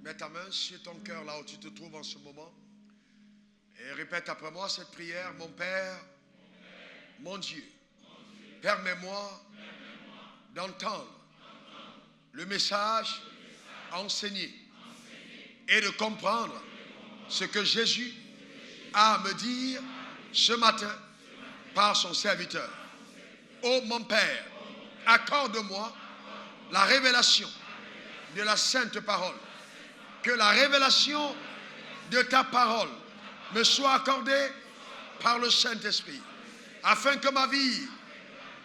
Mets ta main sur ton cœur là où tu te trouves en ce moment. Et répète après moi cette prière. Mon Père, mon Dieu, permets-moi d'entendre le message enseigné et de comprendre ce que Jésus a à me dire ce matin par son serviteur. Ô mon Père, accorde-moi la révélation de la sainte parole. Que la révélation de ta parole me soit accordée par le Saint-Esprit, afin que ma vie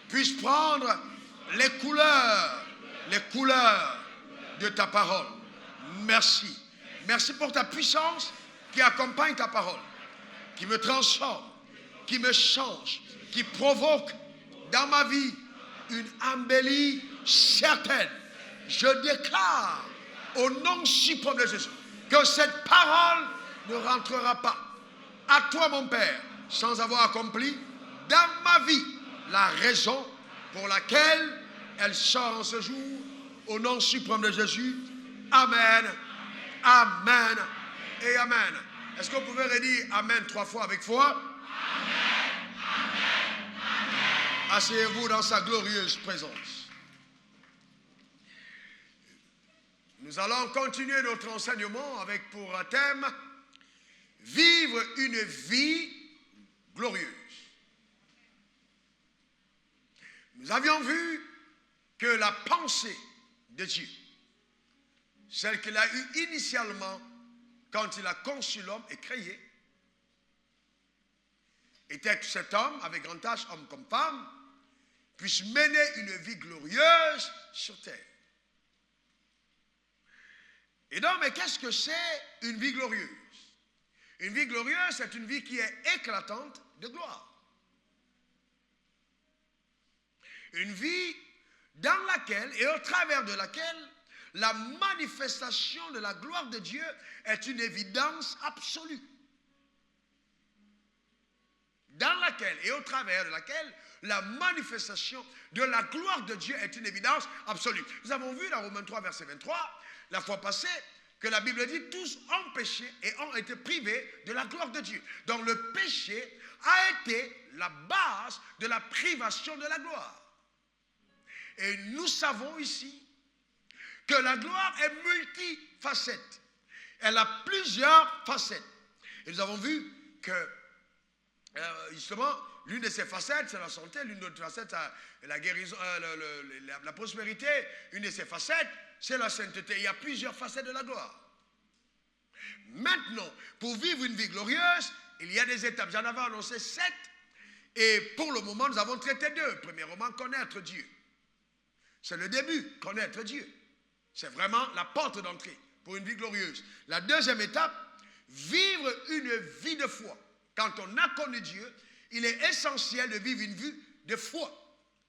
puisse prendre les couleurs de ta parole. Merci. Merci pour ta puissance qui accompagne ta parole, qui me transforme, qui me change, qui provoque dans ma vie une embellie certaine. Je déclare au nom suprême de Jésus que cette parole ne rentrera pas à toi, mon Père, sans avoir accompli dans ma vie la raison pour laquelle elle sort en ce jour. Au nom suprême de Jésus. Amen. Amen. Et Amen. Est-ce que vous pouvez redire Amen 3 fois avec foi? Amen. Amen. Amen. Asseyez-vous dans sa glorieuse présence. Nous allons continuer notre enseignement avec pour thème vivre une vie glorieuse. Nous avions vu que la pensée de Dieu, celle qu'il a eue initialement quand il a conçu l'homme et créé, était que cet homme, avec grand H, homme comme femme, puisse mener une vie glorieuse sur terre. Et donc, mais qu'est-ce que c'est une vie glorieuse? Une vie glorieuse, c'est une vie qui est éclatante de gloire. Une vie dans laquelle et au travers de laquelle la manifestation de la gloire de Dieu est une évidence absolue. Dans laquelle et au travers de laquelle la manifestation de la gloire de Dieu est une évidence absolue. Nous avons vu dans Romains 3, verset 23, la fois passée, que la Bible dit tous ont péché et ont été privés de la gloire de Dieu. Donc le péché a été la base de la privation de la gloire. Et nous savons ici que la gloire est multifacette. Elle a plusieurs facettes. Et nous avons vu que, justement, l'une de ces facettes, c'est la santé, l'une d'autres facettes, c'est la guérison, la prospérité. Une de ces facettes, c'est la sainteté. Il y a plusieurs facettes de la gloire. Maintenant, pour vivre une vie glorieuse, il y a des étapes. J'en avais annoncé 7. Et pour le moment, nous avons traité 2. Premièrement, connaître Dieu. C'est le début, connaître Dieu. C'est vraiment la porte d'entrée pour une vie glorieuse. La deuxième étape, vivre une vie de foi. Quand on a connu Dieu, il est essentiel de vivre une vie de foi.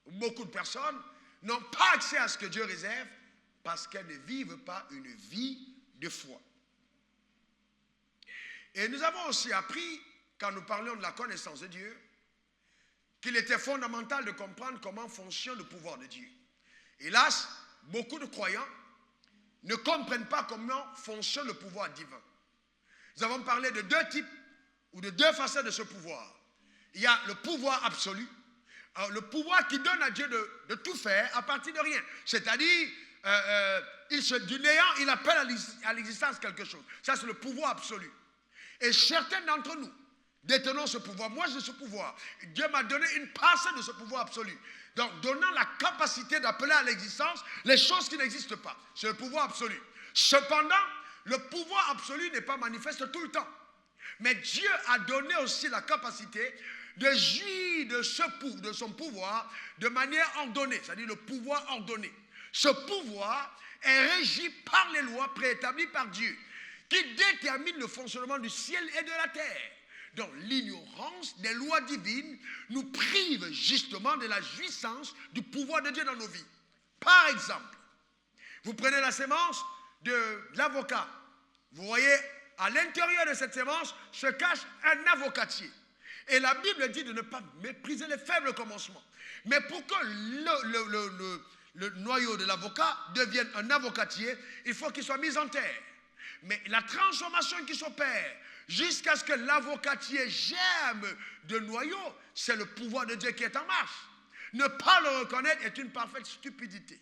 Beaucoup de personnes n'ont pas accès à ce que Dieu réserve parce qu'elles ne vivent pas une vie de foi. Et nous avons aussi appris, quand nous parlions de la connaissance de Dieu, qu'il était fondamental de comprendre comment fonctionne le pouvoir de Dieu. Hélas, beaucoup de croyants ne comprennent pas comment fonctionne le pouvoir divin. Nous avons parlé de 2 types ou de 2 facettes de ce pouvoir. Il y a le pouvoir absolu, le pouvoir qui donne à Dieu de tout faire à partir de rien. C'est-à-dire, du néant, il appelle à l'existence quelque chose. Ça, c'est le pouvoir absolu. Et certains d'entre nous détenons ce pouvoir. Moi, j'ai ce pouvoir. Dieu m'a donné une parcelle de ce pouvoir absolu. Donc, donnant la capacité d'appeler à l'existence les choses qui n'existent pas. C'est le pouvoir absolu. Cependant, le pouvoir absolu n'est pas manifeste tout le temps. Mais Dieu a donné aussi la capacité de jouir de son pouvoir de manière ordonnée. C'est-à-dire le pouvoir ordonné. Ce pouvoir est régi par les lois préétablies par Dieu, qui déterminent le fonctionnement du ciel et de la terre. Donc l'ignorance des lois divines nous prive justement de la jouissance du pouvoir de Dieu dans nos vies. Par exemple, vous prenez la sémence de l'avocat. Vous voyez, à l'intérieur de cette sémence se cache un avocatier. Et la Bible dit de ne pas mépriser les faibles commencements. Mais pour que le noyau de l'avocat devienne un avocatier, il faut qu'il soit mis en terre. Mais la transformation qui s'opère jusqu'à ce que l'avocatier germe de noyau, c'est le pouvoir de Dieu qui est en marche. Ne pas le reconnaître est une parfaite stupidité.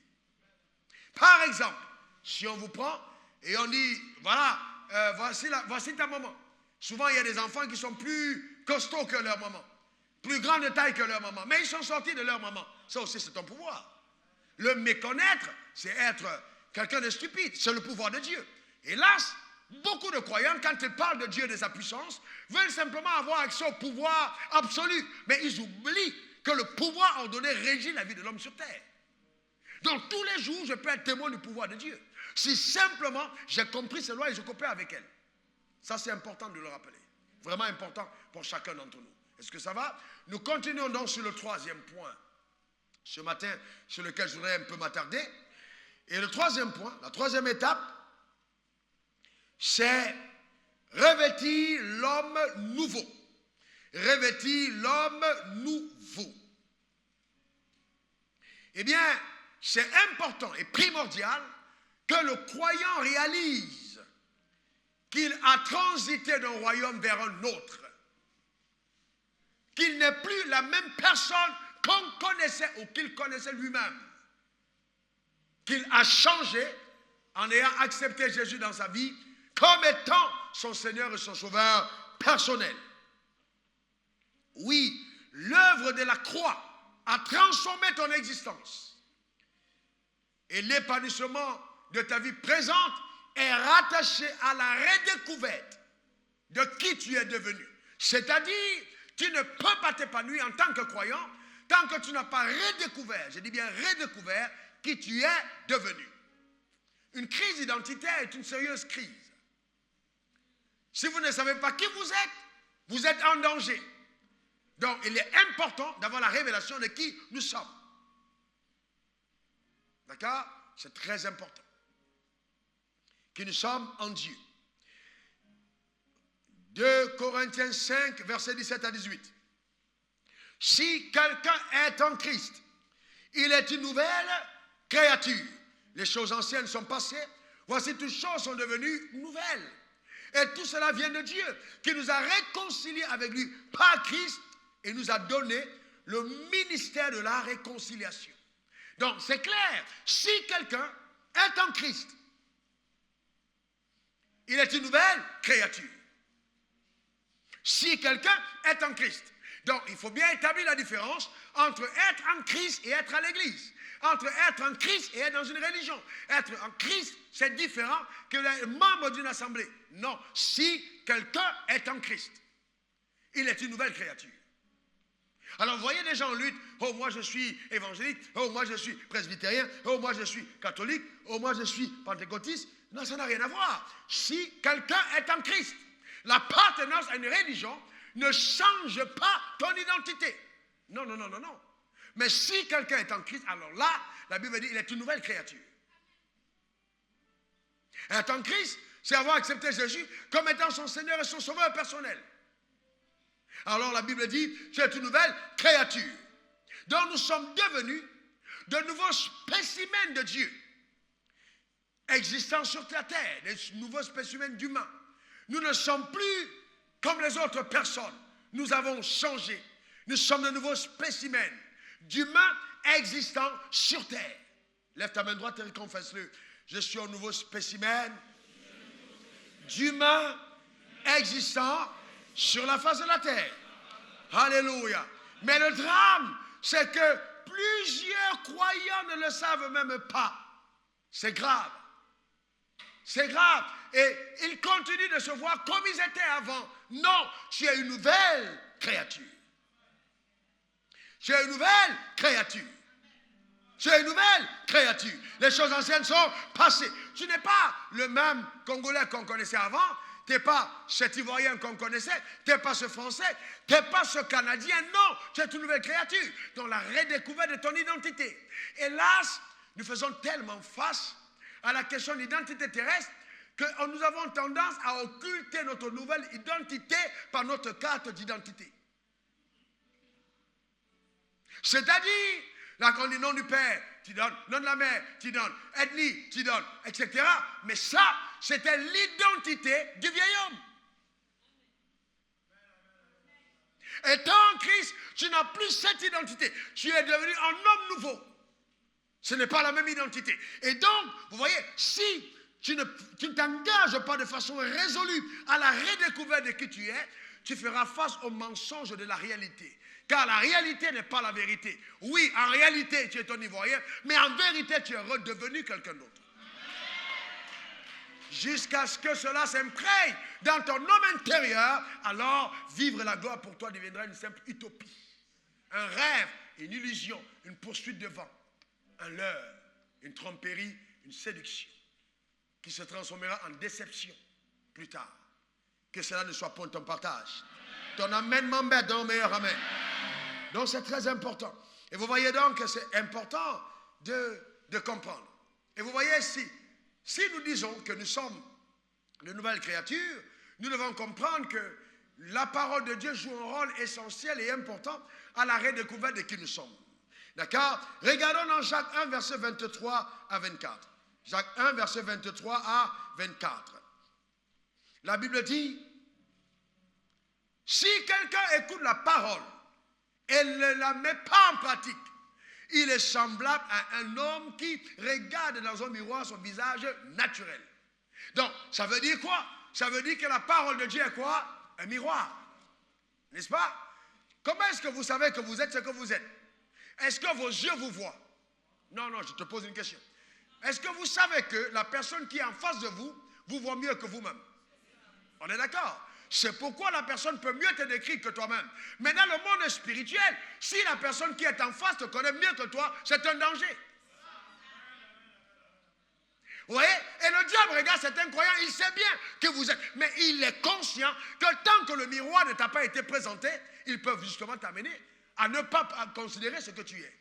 Par exemple, si on vous prend et on dit, voilà, voici ta maman. Souvent, il y a des enfants qui sont plus costauds que leur maman, plus grands de taille que leur maman, mais ils sont sortis de leur maman. Ça aussi, c'est ton pouvoir. Le méconnaître, c'est être quelqu'un de stupide. C'est le pouvoir de Dieu. Hélas, beaucoup de croyants, quand ils parlent de Dieu et de sa puissance, veulent simplement avoir accès au pouvoir absolu. Mais ils oublient que le pouvoir ordonné régit la vie de l'homme sur terre. Donc tous les jours, je peux être témoin du pouvoir de Dieu. Si simplement j'ai compris ces lois et je coopère avec elles. Ça, c'est important de le rappeler. Vraiment important pour chacun d'entre nous. Est-ce que ça va? Nous continuons donc sur le troisième point. Ce matin, sur lequel je voudrais un peu m'attarder. Et le troisième point, la troisième étape, c'est revêtir l'homme nouveau. Revêtir l'homme nouveau. Eh bien, c'est important et primordial que le croyant réalise qu'il a transité d'un royaume vers un autre. Qu'il n'est plus la même personne qu'on connaissait ou qu'il connaissait lui-même. Qu'il a changé en ayant accepté Jésus dans sa vie comme étant son Seigneur et son Sauveur personnel. Oui, l'œuvre de la croix a transformé ton existence. Et l'épanouissement de ta vie présente est rattaché à la redécouverte de qui tu es devenu. C'est-à-dire, tu ne peux pas t'épanouir en tant que croyant tant que tu n'as pas redécouvert, je dis bien redécouvert, qui tu es devenu. Une crise identitaire est une sérieuse crise. Si vous ne savez pas qui vous êtes en danger. Donc, il est important d'avoir la révélation de qui nous sommes. D'accord? C'est très important. Qui nous sommes en Dieu. 2 Corinthiens 5, versets 17 à 18. Si quelqu'un est en Christ, il est une nouvelle créature. Les choses anciennes sont passées. Voici, toutes choses sont devenues nouvelles. Et tout cela vient de Dieu, qui nous a réconciliés avec lui par Christ et nous a donné le ministère de la réconciliation. Donc, c'est clair, si quelqu'un est en Christ, il est une nouvelle créature. Si quelqu'un est en Christ. Donc, il faut bien établir la différence entre être en Christ et être à l'église. Entre être en Christ et être dans une religion. Être en Christ, c'est différent que les membres d'une assemblée. Non, si quelqu'un est en Christ, il est une nouvelle créature. Alors, vous voyez des gens en lutte. Oh, moi je suis évangélique. Oh, moi je suis presbytérien. Oh, moi je suis catholique. Oh, moi je suis pentecôtiste. Non, ça n'a rien à voir. Si quelqu'un est en Christ, l'appartenance à une religion ne change pas ton identité. Non, non, non, non, non. Mais si quelqu'un est en Christ, alors là, la Bible dit qu'il est une nouvelle créature. Être en Christ, c'est avoir accepté Jésus comme étant son Seigneur et son Sauveur personnel. Alors la Bible dit, c'est une nouvelle créature. Donc nous sommes devenus de nouveaux spécimens de Dieu, existant sur la terre, des nouveaux spécimens d'humains. Nous ne sommes plus comme les autres personnes. Nous avons changé. Nous sommes de nouveaux spécimens d'humains existants sur terre. Lève ta main droite et confesse-le. Je suis un nouveau spécimen d'humains existants sur la face de la terre. Alléluia. Mais le drame, c'est que plusieurs croyants ne le savent même pas. C'est grave. C'est grave. Et ils continuent de se voir comme ils étaient avant. Non, tu es une nouvelle créature. Tu es une nouvelle créature. Tu es une nouvelle créature. Les choses anciennes sont passées. Tu n'es pas le même Congolais qu'on connaissait avant. Tu n'es pas cet Ivoirien qu'on connaissait. Tu n'es pas ce Français. Tu n'es pas ce Canadien. Non, tu es une nouvelle créature. Donc la redécouverte de ton identité. Hélas, nous faisons tellement face à la question de l'identité terrestre que nous avons tendance à occulter notre nouvelle identité par notre carte d'identité. C'est-à-dire, là quand on dit nom du père, tu donnes, nom de la mère, tu donnes, ethnie, tu donnes, etc. Mais ça, c'était l'identité du vieil homme. Étant en Christ, tu n'as plus cette identité. Tu es devenu un homme nouveau. Ce n'est pas la même identité. Et donc, vous voyez, si tu ne t'engages pas de façon résolue à la redécouverte de qui tu es, tu feras face au mensonge de la réalité. Car la réalité n'est pas la vérité. Oui, en réalité, tu es un Ivoirien, mais en vérité, tu es redevenu quelqu'un d'autre. Jusqu'à ce que cela s'imprègne dans ton homme intérieur, alors vivre la gloire pour toi deviendra une simple utopie. Un rêve, une illusion, une poursuite de vent, un leurre, une tromperie, une séduction qui se transformera en déception plus tard. Que cela ne soit pas ton partage. Ton amen m'embête, ton meilleur amen. Donc c'est très important. Et vous voyez donc que c'est important de comprendre. Et vous voyez, si nous disons que nous sommes de nouvelles créatures, nous devons comprendre que la parole de Dieu joue un rôle essentiel et important à la redécouverte de qui nous sommes. D'accord? Regardons dans Jacques 1, verset 23 à 24. Jacques 1, verset 23 à 24. La Bible dit, si quelqu'un écoute la parole et ne la met pas en pratique, il est semblable à un homme qui regarde dans un miroir son visage naturel. Donc, ça veut dire quoi? Ça veut dire que la parole de Dieu est quoi? Un miroir. N'est-ce pas? Comment est-ce que vous savez que vous êtes ce que vous êtes? Est-ce que vos yeux vous voient? Non, non, je te pose une question. Est-ce que vous savez que la personne qui est en face de vous, vous voit mieux que vous-même? On est d'accord? C'est pourquoi la personne peut mieux te décrire que toi-même. Mais dans le monde spirituel, si la personne qui est en face te connaît mieux que toi, c'est un danger. Vous voyez? Et le diable regarde certains croyants, il sait bien que vous êtes. Mais il est conscient que tant que le miroir ne t'a pas été présenté, ils peuvent justement t'amener à ne pas considérer ce que tu es.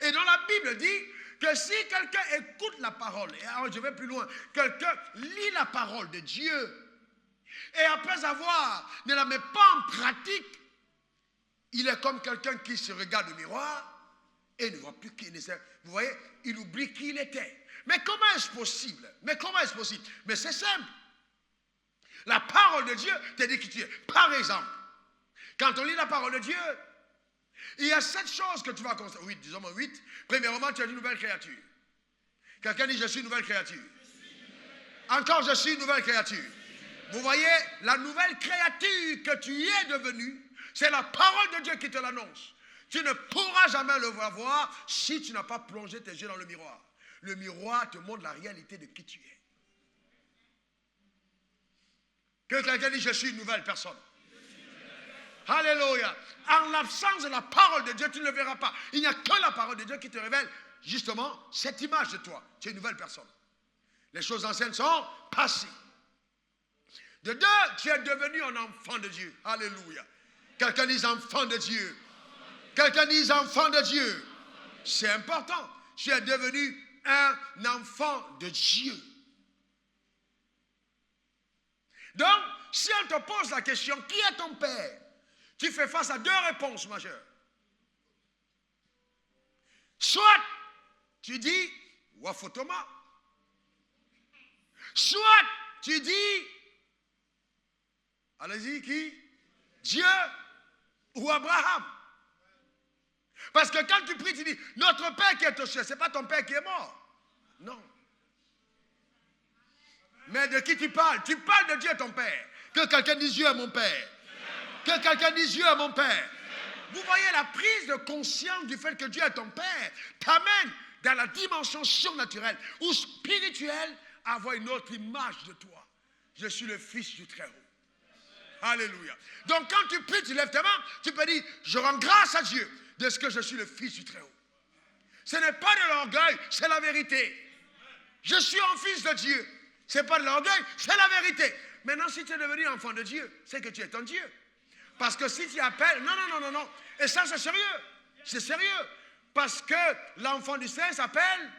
Et dans la Bible dit que si quelqu'un écoute la parole, et alors je vais plus loin, quelqu'un lit la parole de Dieu, et après avoir ne la met pas en pratique, il est comme quelqu'un qui se regarde au miroir et ne voit plus qui il est. Vous voyez, il oublie qui il était. Mais comment est-ce possible? Mais c'est simple. La parole de Dieu te dit qui tu es. Par exemple, quand on lit la parole de Dieu, il y a 7 choses que tu vas constater. 8, disons 8. Premièrement, tu es une nouvelle créature. Quelqu'un dit, je suis une nouvelle créature. Encore, je suis une nouvelle créature. Vous voyez, la nouvelle créature que tu es devenue, c'est la parole de Dieu qui te l'annonce. Tu ne pourras jamais le voir si tu n'as pas plongé tes yeux dans le miroir. Le miroir te montre la réalité de qui tu es. Que quelqu'un dit, je suis une nouvelle personne. Alléluia. En l'absence de la parole de Dieu, tu ne le verras pas. Il n'y a que la parole de Dieu qui te révèle justement cette image de toi. Tu es une nouvelle personne. Les choses anciennes sont passées. De 2, tu es devenu un enfant de Dieu. Alléluia. Quelqu'un dit enfant de Dieu. Quelqu'un dit enfant de Dieu. C'est important. Tu es devenu un enfant de Dieu. Donc, si on te pose la question, qui est ton père? Tu fais face à 2 réponses majeures. Soit tu dis Wafotoma, soit tu dis, allez-y, qui? Dieu ou Abraham. Parce que quand tu pries, tu dis, notre Père qui est au ciel, ce n'est pas ton Père qui est mort. Non. Mais de qui tu parles? Tu parles de Dieu ton Père. Que quelqu'un dise Dieu est mon Père. Que quelqu'un dise Dieu est mon Père. Vous voyez, la prise de conscience du fait que Dieu est ton Père t'amène dans la dimension surnaturelle ou spirituelle à avoir une autre image de toi. Je suis le Fils du Très-Haut. Alléluia. Donc quand tu pries, tu lèves tes mains, tu peux dire, je rends grâce à Dieu de ce que je suis le Fils du Très-Haut. Ce n'est pas de l'orgueil, c'est la vérité. Je suis un fils de Dieu. Ce n'est pas de l'orgueil, c'est la vérité. Maintenant, si tu es devenu enfant de Dieu, c'est que tu es un Dieu. Parce que si tu appelles, non. Et ça, c'est sérieux. C'est sérieux. Parce que l'enfant du Saint s'appelle?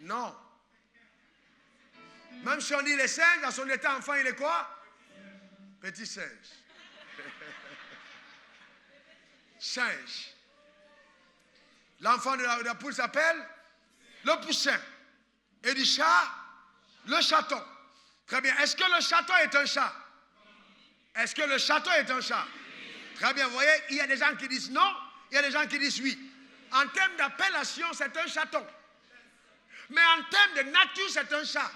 Non. Même si on dit les singes, dans son état enfant, il est quoi? Petit singe. Singe. L'enfant de la poule s'appelle? le poussin. Et du chat, le chaton. Très bien. Est-ce que le chaton est un chat? Est-ce que le chaton est un chat? Très bien. Vous voyez, il y a des gens qui disent non, il y a des gens qui disent oui. En termes d'appellation, c'est un chaton. Mais en termes de nature, c'est un chat.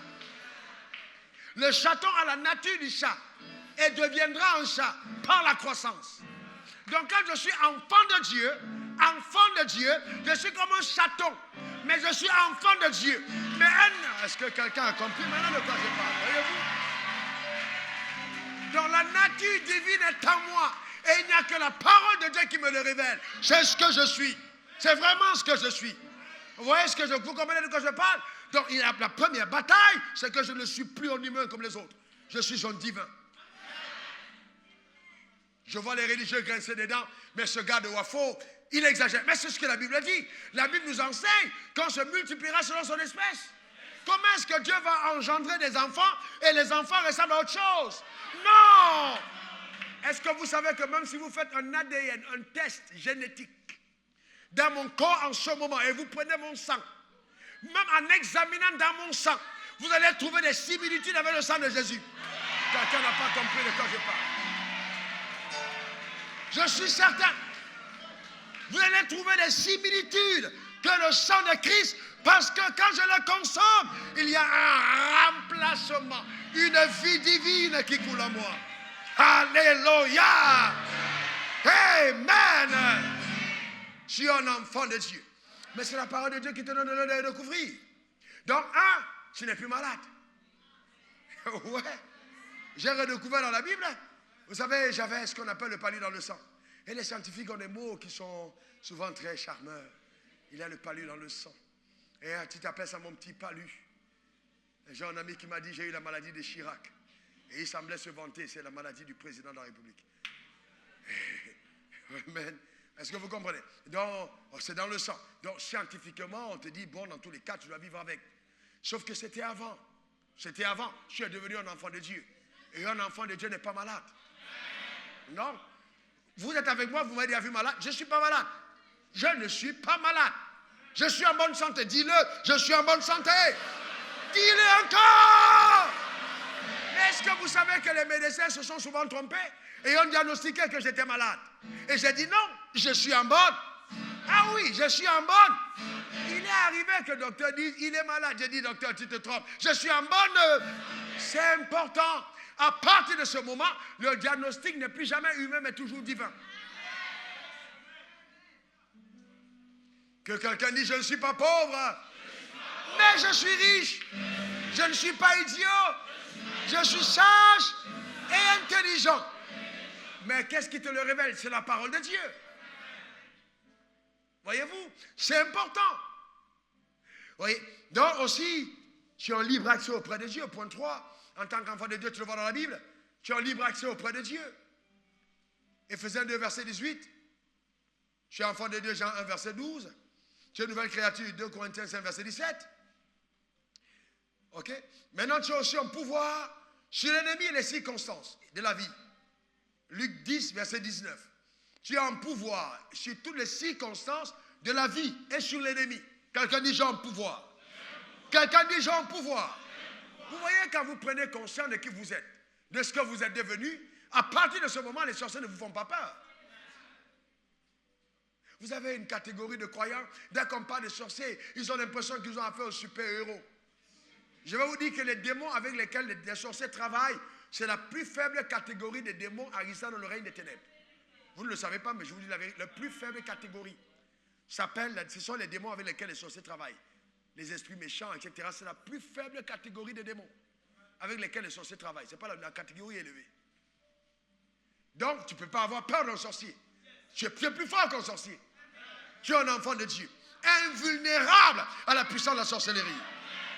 Le chaton a la nature du chat et deviendra un chat par la croissance. Donc quand je suis enfant de Dieu, je suis comme un chaton, mais je suis enfant de Dieu. Mais est-ce que quelqu'un a compris maintenant de quoi je parle? Voyez-vous? Donc la nature divine est en moi et il n'y a que la parole de Dieu qui me le révèle. C'est ce que je suis. C'est vraiment ce que je suis. Vous voyez ce que vous comprenez de quoi je parle? Donc la première bataille, c'est que je ne suis plus un humain comme les autres. Je suis un divin. Je vois les religieux grincer des dents, mais ce gars de Wafo, il exagère. Mais c'est ce que la Bible dit. La Bible nous enseigne qu'on se multipliera selon son espèce. Comment est-ce que Dieu va engendrer des enfants et les enfants ressemblent à autre chose? Non! Est-ce que vous savez que même si vous faites un ADN, un test génétique, dans mon corps en ce moment, et vous prenez mon sang, même en examinant dans mon sang, vous allez trouver des similitudes avec le sang de Jésus. Quelqu'un n'a pas compris de quoi je parle. Je suis certain. Vous allez trouver des similitudes que le sang de Christ, parce que quand je le consomme, il y a un remplacement, une vie divine qui coule en moi. Alléluia! Amen! Je suis un enfant de Dieu. Mais c'est la parole de Dieu qui te donne le découvrir. Donc, tu n'es plus malade. Ouais. J'ai redécouvert dans la Bible. Vous savez, j'avais ce qu'on appelle le palu dans le sang. Et les scientifiques ont des mots qui sont souvent très charmeurs. Il a le palu dans le sang. Et tu t'appelles ça mon petit palu. J'ai un ami qui m'a dit, j'ai eu la maladie de Chirac. Et il semblait se vanter, c'est la maladie du président de la République. Amen. Est-ce que vous comprenez? Donc, c'est dans le sang. Donc, scientifiquement, on te dit, bon, dans tous les cas, tu dois vivre avec. Sauf que c'était avant. C'était avant. Je suis devenu un enfant de Dieu. Et un enfant de Dieu n'est pas malade. Non. Vous êtes avec moi, vous m'avez déjà vu malade. Je ne suis pas malade. Je ne suis pas malade. Je suis en bonne santé. Dis-le, je suis en bonne santé. Dis-le encore. Mais est-ce que vous savez que les médecins se sont souvent trompés et ont diagnostiqué que j'étais malade? Et j'ai dit non, je suis en bonne. Ah oui, je suis en bonne. Il est arrivé que le docteur dise, il est malade. J'ai dit, docteur, tu te trompes. Je suis en bonne. C'est important. À partir de ce moment, le diagnostic n'est plus jamais humain, mais toujours divin. Que quelqu'un dise, je ne suis pas pauvre, mais je suis riche. Je ne suis pas idiot. Je suis sage et intelligent. Mais qu'est-ce qui te le révèle? C'est la parole de Dieu. Voyez-vous? C'est important. Voyez? Donc aussi, tu as un libre accès auprès de Dieu. Point 3. En tant qu'enfant de Dieu, tu le vois dans la Bible. Tu as un libre accès auprès de Dieu. Éphésiens 2, verset 18. Tu es enfant de Dieu, Jean 1, verset 12. Tu es une nouvelle créature, 2 Corinthiens 5, verset 17. Ok? Maintenant, tu as aussi un pouvoir sur l'ennemi et les circonstances de la vie. Luc 10, verset 19. Tu as un pouvoir sur toutes les circonstances de la vie et sur l'ennemi. Quelqu'un dit j'ai un pouvoir. Quelqu'un dit j'ai un pouvoir. Vous voyez, quand vous prenez conscience de qui vous êtes, de ce que vous êtes devenu, à partir de ce moment, les sorciers ne vous font pas peur. Vous avez une catégorie de croyants, dès qu'on parle de sorciers, ils ont l'impression qu'ils ont affaire aux super-héros. Je vais vous dire que les démons avec lesquels les sorciers travaillent, c'est la plus faible catégorie des démons arrivant dans le règne des ténèbres. Vous ne le savez pas, mais je vous dis la vérité. La plus faible catégorie, ce sont les démons avec lesquels les sorciers travaillent. Les esprits méchants, etc. C'est la plus faible catégorie de démons avec lesquels les sorciers travaillent. Ce n'est pas la catégorie élevée. Donc, tu ne peux pas avoir peur d'un sorcier. Tu es plus fort qu'un sorcier. Tu es un enfant de Dieu. Invulnérable à la puissance de la sorcellerie.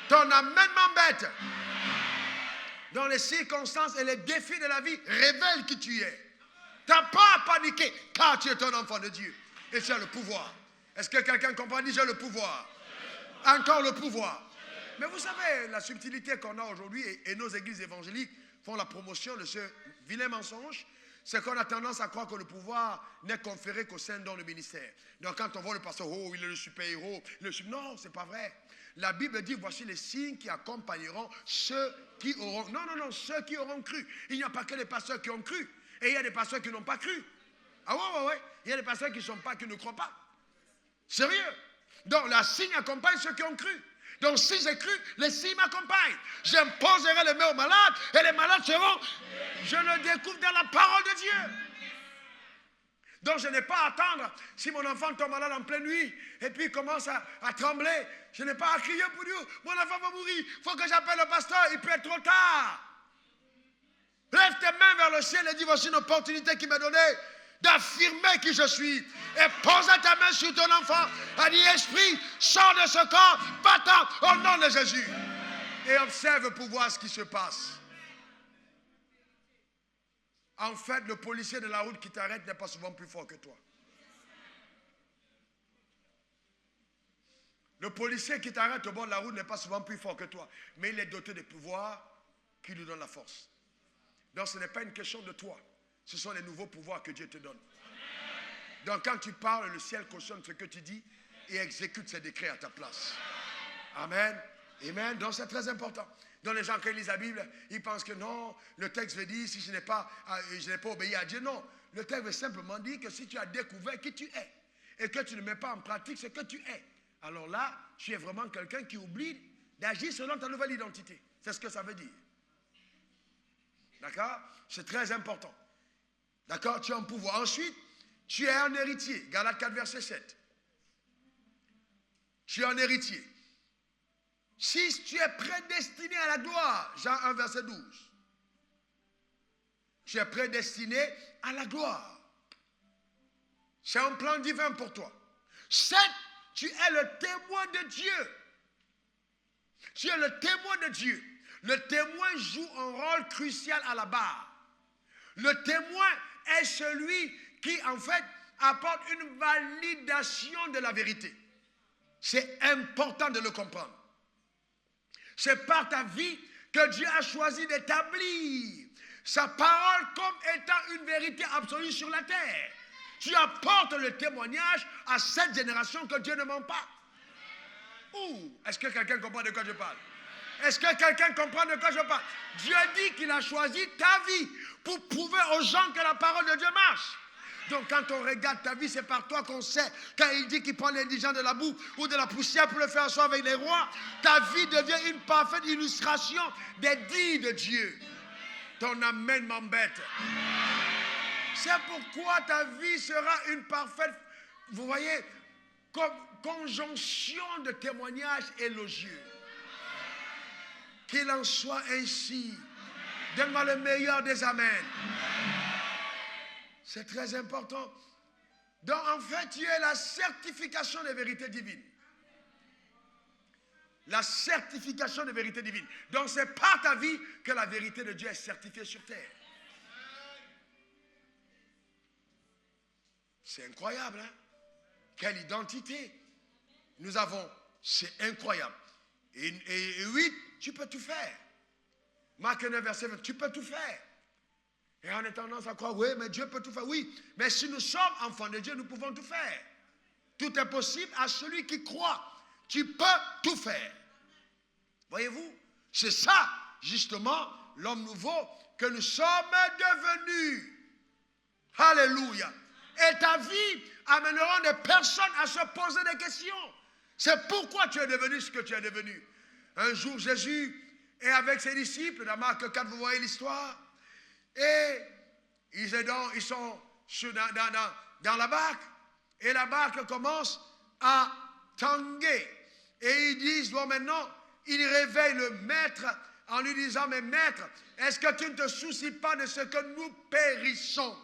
Ton amènement bête dans les circonstances et les défis de la vie révèle qui tu es. Tu n'as pas à paniquer car tu es un enfant de Dieu. Et tu as le pouvoir. Est-ce que quelqu'un comprend? Dit j'ai le pouvoir. Encore le pouvoir. Mais vous savez, la subtilité qu'on a aujourd'hui, et nos églises évangéliques font la promotion de ce vilain mensonge, c'est qu'on a tendance à croire que le pouvoir n'est conféré qu'au sein dans le ministère. Donc quand on voit le pasteur, oh, il est le super-héros. Non, ce n'est pas vrai. La Bible dit, voici les signes qui accompagneront ceux qui auront... Non, ceux qui auront cru. Il n'y a pas que les pasteurs qui ont cru. Et il y a des pasteurs qui n'ont pas cru. Ah ouais. Il y a des pasteurs qui ne croient pas. Sérieux. Donc, la signe accompagne ceux qui ont cru. Donc, si j'ai cru, les signes m'accompagnent. J'imposerai les mains aux malades et les malades seront... Je le découvre dans la parole de Dieu. Donc, je n'ai pas à attendre si mon enfant tombe malade en pleine nuit et puis commence à trembler. Je n'ai pas à crier pour Dieu. Mon enfant va mourir. Il faut que j'appelle le pasteur. Il peut être trop tard. Lève tes mains vers le ciel et dis, voici une opportunité qui m'est donnée d'affirmer qui je suis. Et pose ta main sur ton enfant. Et dis, esprit, sors de ce corps, va-t'en au nom de Jésus. Et observe pour voir ce qui se passe. En fait, le policier de la route qui t'arrête n'est pas souvent plus fort que toi. Le policier qui t'arrête au bord de la route n'est pas souvent plus fort que toi. Mais il est doté de pouvoirs qui lui donnent la force. Donc ce n'est pas une question de toi. Ce sont les nouveaux pouvoirs que Dieu te donne. Donc quand tu parles, le ciel cautionne ce que tu dis et exécute ses décrets à ta place. Amen. Amen. Donc c'est très important. Donc les gens qui lisent la Bible, ils pensent que non, le texte veut dire si je n'ai pas obéi à Dieu. Non, le texte veut simplement dire que si tu as découvert qui tu es et que tu ne mets pas en pratique ce que tu es, alors là, tu es vraiment quelqu'un qui oublie d'agir selon ta nouvelle identité. C'est ce que ça veut dire. D'accord? C'est très important. D'accord? Tu as un pouvoir. Ensuite, tu es un héritier. Galates 4, verset 7. Tu es un héritier. Si tu es prédestiné à la gloire, Jean 1, verset 12. Tu es prédestiné à la gloire. C'est un plan divin pour toi. 7, tu es le témoin de Dieu. Tu es le témoin de Dieu. Le témoin joue un rôle crucial à la barre. Le témoin est celui qui, en fait, apporte une validation de la vérité. C'est important de le comprendre. C'est par ta vie que Dieu a choisi d'établir sa parole comme étant une vérité absolue sur la terre. Tu apportes le témoignage à cette génération que Dieu ne ment pas. Est-ce que quelqu'un comprend de quoi je parle? Est-ce que quelqu'un comprend de quoi je parle? Dieu dit qu'il a choisi ta vie pour prouver aux gens que la parole de Dieu marche. Donc quand on regarde ta vie, c'est par toi qu'on sait. Quand il dit qu'il prend l'indigent de la boue ou de la poussière pour le faire asseoir avec les rois, ta vie devient une parfaite illustration des dits de Dieu. Ton amen m'embête. C'est pourquoi ta vie sera une parfaite, vous voyez, conjonction de témoignages élogieux. Qu'il en soit ainsi. Donne-moi le meilleur des amens. C'est très important. Donc, en fait, tu es la certification des vérités divines. La certification des vérités divines. Donc, c'est par ta vie que la vérité de Dieu est certifiée sur terre. C'est incroyable, hein? Quelle identité nous avons. C'est incroyable. Et 8, tu peux tout faire. Marc 9, verset 20, tu peux tout faire. Et on a tendance à croire, oui, mais Dieu peut tout faire. Oui, mais si nous sommes enfants de Dieu, nous pouvons tout faire. Tout est possible à celui qui croit. Tu peux tout faire. Voyez-vous, c'est ça, justement, l'homme nouveau que nous sommes devenus. Alléluia. Et ta vie amènera des personnes à se poser des questions. C'est pourquoi tu es devenu ce que tu es devenu. Un jour, Jésus est avec ses disciples, dans Marc 4, vous voyez l'histoire. Et ils sont dans la barque. Et la barque commence à tanguer. Et ils disent, bon maintenant, ils réveillent le maître en lui disant, mais maître, est-ce que tu ne te soucies pas de ce que nous périssons?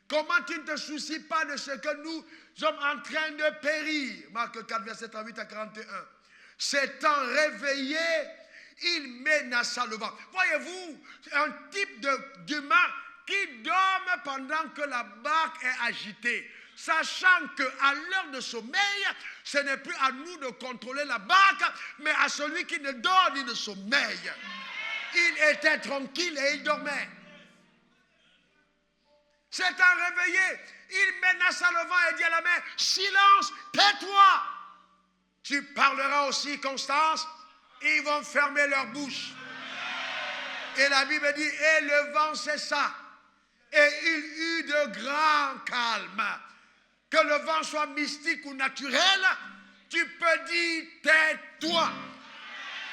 Comment tu ne te soucies pas de ce que nous sommes en train de périr? Marc 4, verset 38 à 41. S'étant réveillé, il menaça le vent. Voyez-vous, un type d'humain qui dorme pendant que la barque est agitée. Sachant qu'à l'heure de sommeil, ce n'est plus à nous de contrôler la barque, mais à celui qui ne dort ni ne sommeille. Il était tranquille et il dormait. S'étant réveillé, il menaça le vent et dit à la mer, silence, tais-toi. Tu parleras aussi, Constance, et ils vont fermer leur bouche. Et la Bible dit, et le vent cessa, et il eut de grands calmes. Que le vent soit mystique ou naturel, tu peux dire, tais-toi.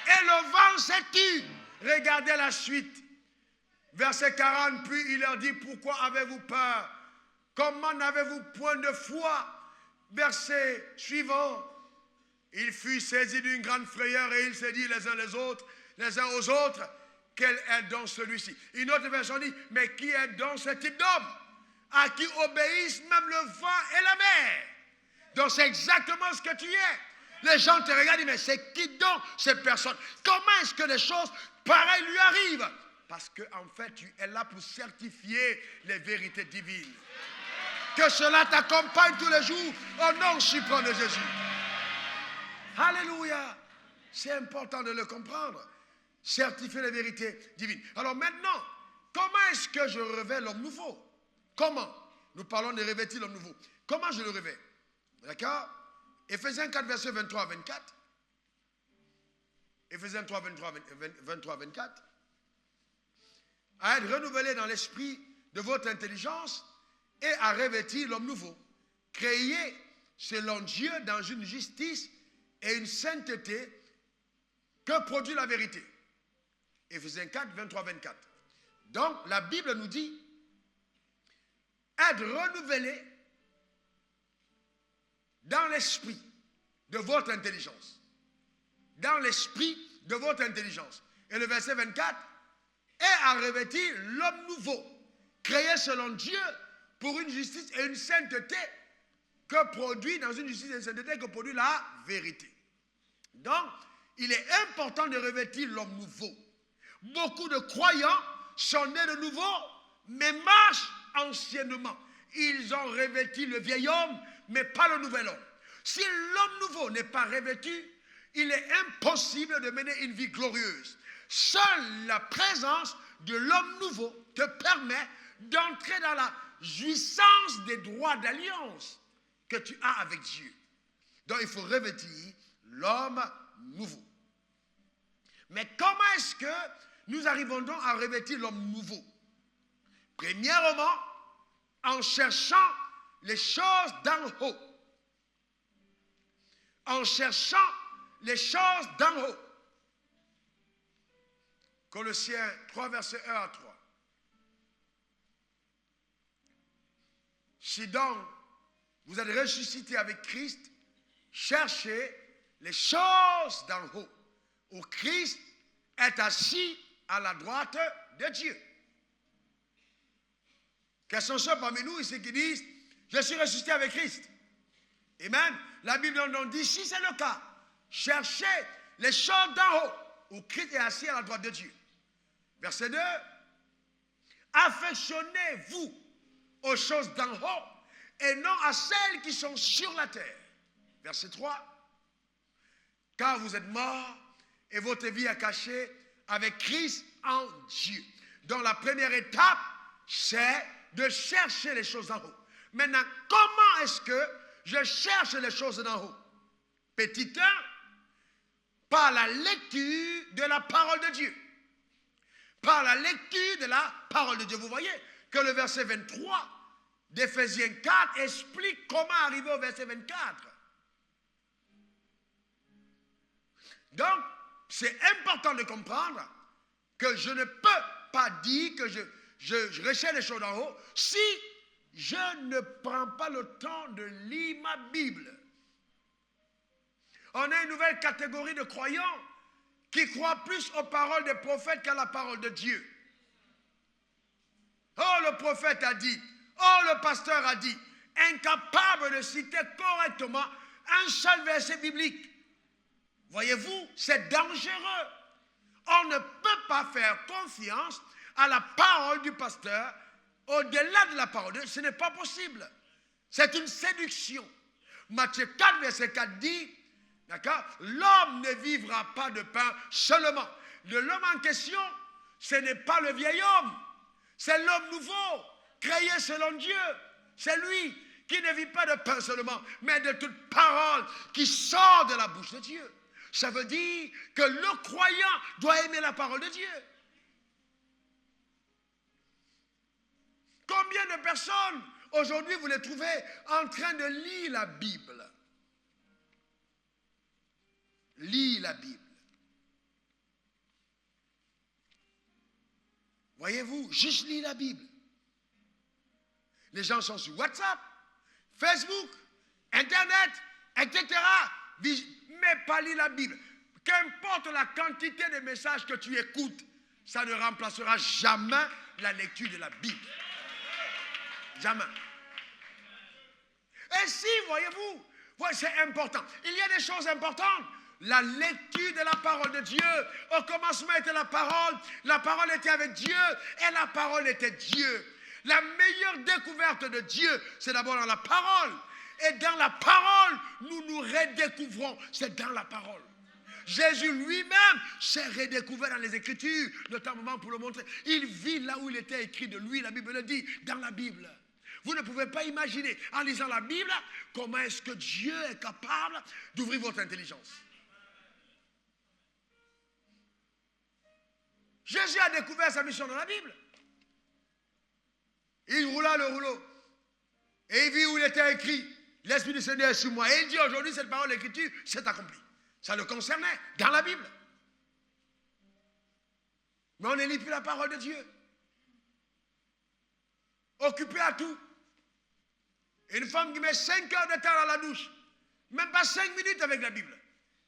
Et le vent s'est tu. Regardez la suite. Verset 40, puis il leur dit, pourquoi avez-vous peur? Comment n'avez-vous point de foi? Verset suivant, il fut saisi d'une grande frayeur et il s'est dit les uns aux autres, quel est donc celui-ci? Une autre version dit, mais qui est donc ce type d'homme à qui obéissent même le vent et la mer? Donc c'est exactement ce que tu es. Les gens te regardent et disent, mais c'est qui donc cette personne? Comment est-ce que des choses pareilles lui arrivent? Parce qu'en fait, tu es là pour certifier les vérités divines. Que cela t'accompagne tous les jours au nom suprême de Jésus. Alléluia. C'est important de le comprendre. Certifier les vérités divines. Alors maintenant, comment est-ce que je revêts l'homme nouveau? Comment? Nous parlons de revêtir l'homme nouveau. Comment je le revêts? D'accord? Éphésiens 4, verset 23 à 24. Éphésiens 3, 23 à 24. À être renouvelé dans l'esprit de votre intelligence et à revêtir l'homme nouveau, créé selon Dieu dans une justice et une sainteté que produit la vérité. Éphésiens 4, 23, 24. Donc, la Bible nous dit, être renouvelé dans l'esprit de votre intelligence. Dans l'esprit de votre intelligence. Et le verset 24, et à revêtir l'homme nouveau, créé selon Dieu pour une justice et une sainteté que produit, dans une justice et une sainteté que produit la vérité. Donc, il est important de revêtir l'homme nouveau. Beaucoup de croyants sont nés de nouveau, mais marchent anciennement. Ils ont revêtu le vieil homme, mais pas le nouvel homme. Si l'homme nouveau n'est pas revêtu, il est impossible de mener une vie glorieuse. Seule la présence de l'homme nouveau te permet d'entrer dans la jouissance des droits d'alliance que tu as avec Dieu. Donc il faut revêtir l'homme nouveau. Mais comment est-ce que nous arrivons donc à revêtir l'homme nouveau? Premièrement, en cherchant les choses d'en haut. En cherchant les choses d'en haut. Colossiens 3, verset 1 à 3. Si donc vous êtes ressuscité avec Christ, cherchez les choses d'en haut, où Christ est assis à la droite de Dieu. Quels sont ceux parmi nous ici qui disent, je suis ressuscité avec Christ? Amen. La Bible nous dit, si c'est le cas, cherchez les choses d'en haut, où Christ est assis à la droite de Dieu. Verset 2. Affectionnez-vous aux choses d'en haut et non à celles qui sont sur la terre. Verset 3. Car vous êtes morts et votre vie est cachée avec Christ en Dieu. Donc la première étape, c'est de chercher les choses d'en haut. Maintenant, comment est-ce que je cherche les choses d'en haut? Petit 1, par la lecture de la parole de Dieu. Par la lecture de la parole de Dieu. Vous voyez que le verset 23 d'Éphésiens 4 explique comment arriver au verset 24. Donc, c'est important de comprendre que je ne peux pas dire que je recherche les choses d'en haut si je ne prends pas le temps de lire ma Bible. On a une nouvelle catégorie de croyants qui croient plus aux paroles des prophètes qu'à la parole de Dieu. Oh, le prophète a dit, oh, le pasteur a dit, incapable de citer correctement un seul verset biblique. Voyez-vous, c'est dangereux. On ne peut pas faire confiance à la parole du pasteur au-delà de la parole de Dieu. Ce n'est pas possible. C'est une séduction. Matthieu 4, verset 4 dit, d'accord, l'homme ne vivra pas de pain seulement. L'homme en question, ce n'est pas le vieil homme. C'est l'homme nouveau, créé selon Dieu. C'est lui qui ne vit pas de pain seulement, mais de toute parole qui sort de la bouche de Dieu. Ça veut dire que le croyant doit aimer la parole de Dieu. Combien de personnes aujourd'hui vous les trouvez en train de lire la Bible? Lire la Bible. Voyez-vous, juste lire la Bible. Les gens sont sur WhatsApp, Facebook, Internet, etc. Mais pas lire la Bible. Qu'importe la quantité de messages que tu écoutes, ça ne remplacera jamais la lecture de la Bible. Jamais. Et si, voyez-vous, c'est important. Il y a des choses importantes. La lecture de la parole de Dieu. Au commencement était la parole était avec Dieu et la parole était Dieu. La meilleure découverte de Dieu, c'est d'abord dans la parole. Et dans la parole, nous nous redécouvrons. C'est dans la parole. Jésus lui-même s'est redécouvert dans les Écritures, notamment pour le montrer. Il vit là où il était écrit de lui, la Bible le dit, dans la Bible. Vous ne pouvez pas imaginer, en lisant la Bible, comment est-ce que Dieu est capable d'ouvrir votre intelligence. Jésus a découvert sa mission dans la Bible. Il roula le rouleau. Et il vit où il était écrit, l'Esprit du Seigneur est sur moi. Et il dit aujourd'hui, cette parole d'écriture s'est accomplie. Ça le concernait, dans la Bible. Mais on ne lit plus la parole de Dieu. Occupé à tout. Une femme qui met 5 heures de temps dans la douche, même pas 5 minutes avec la Bible.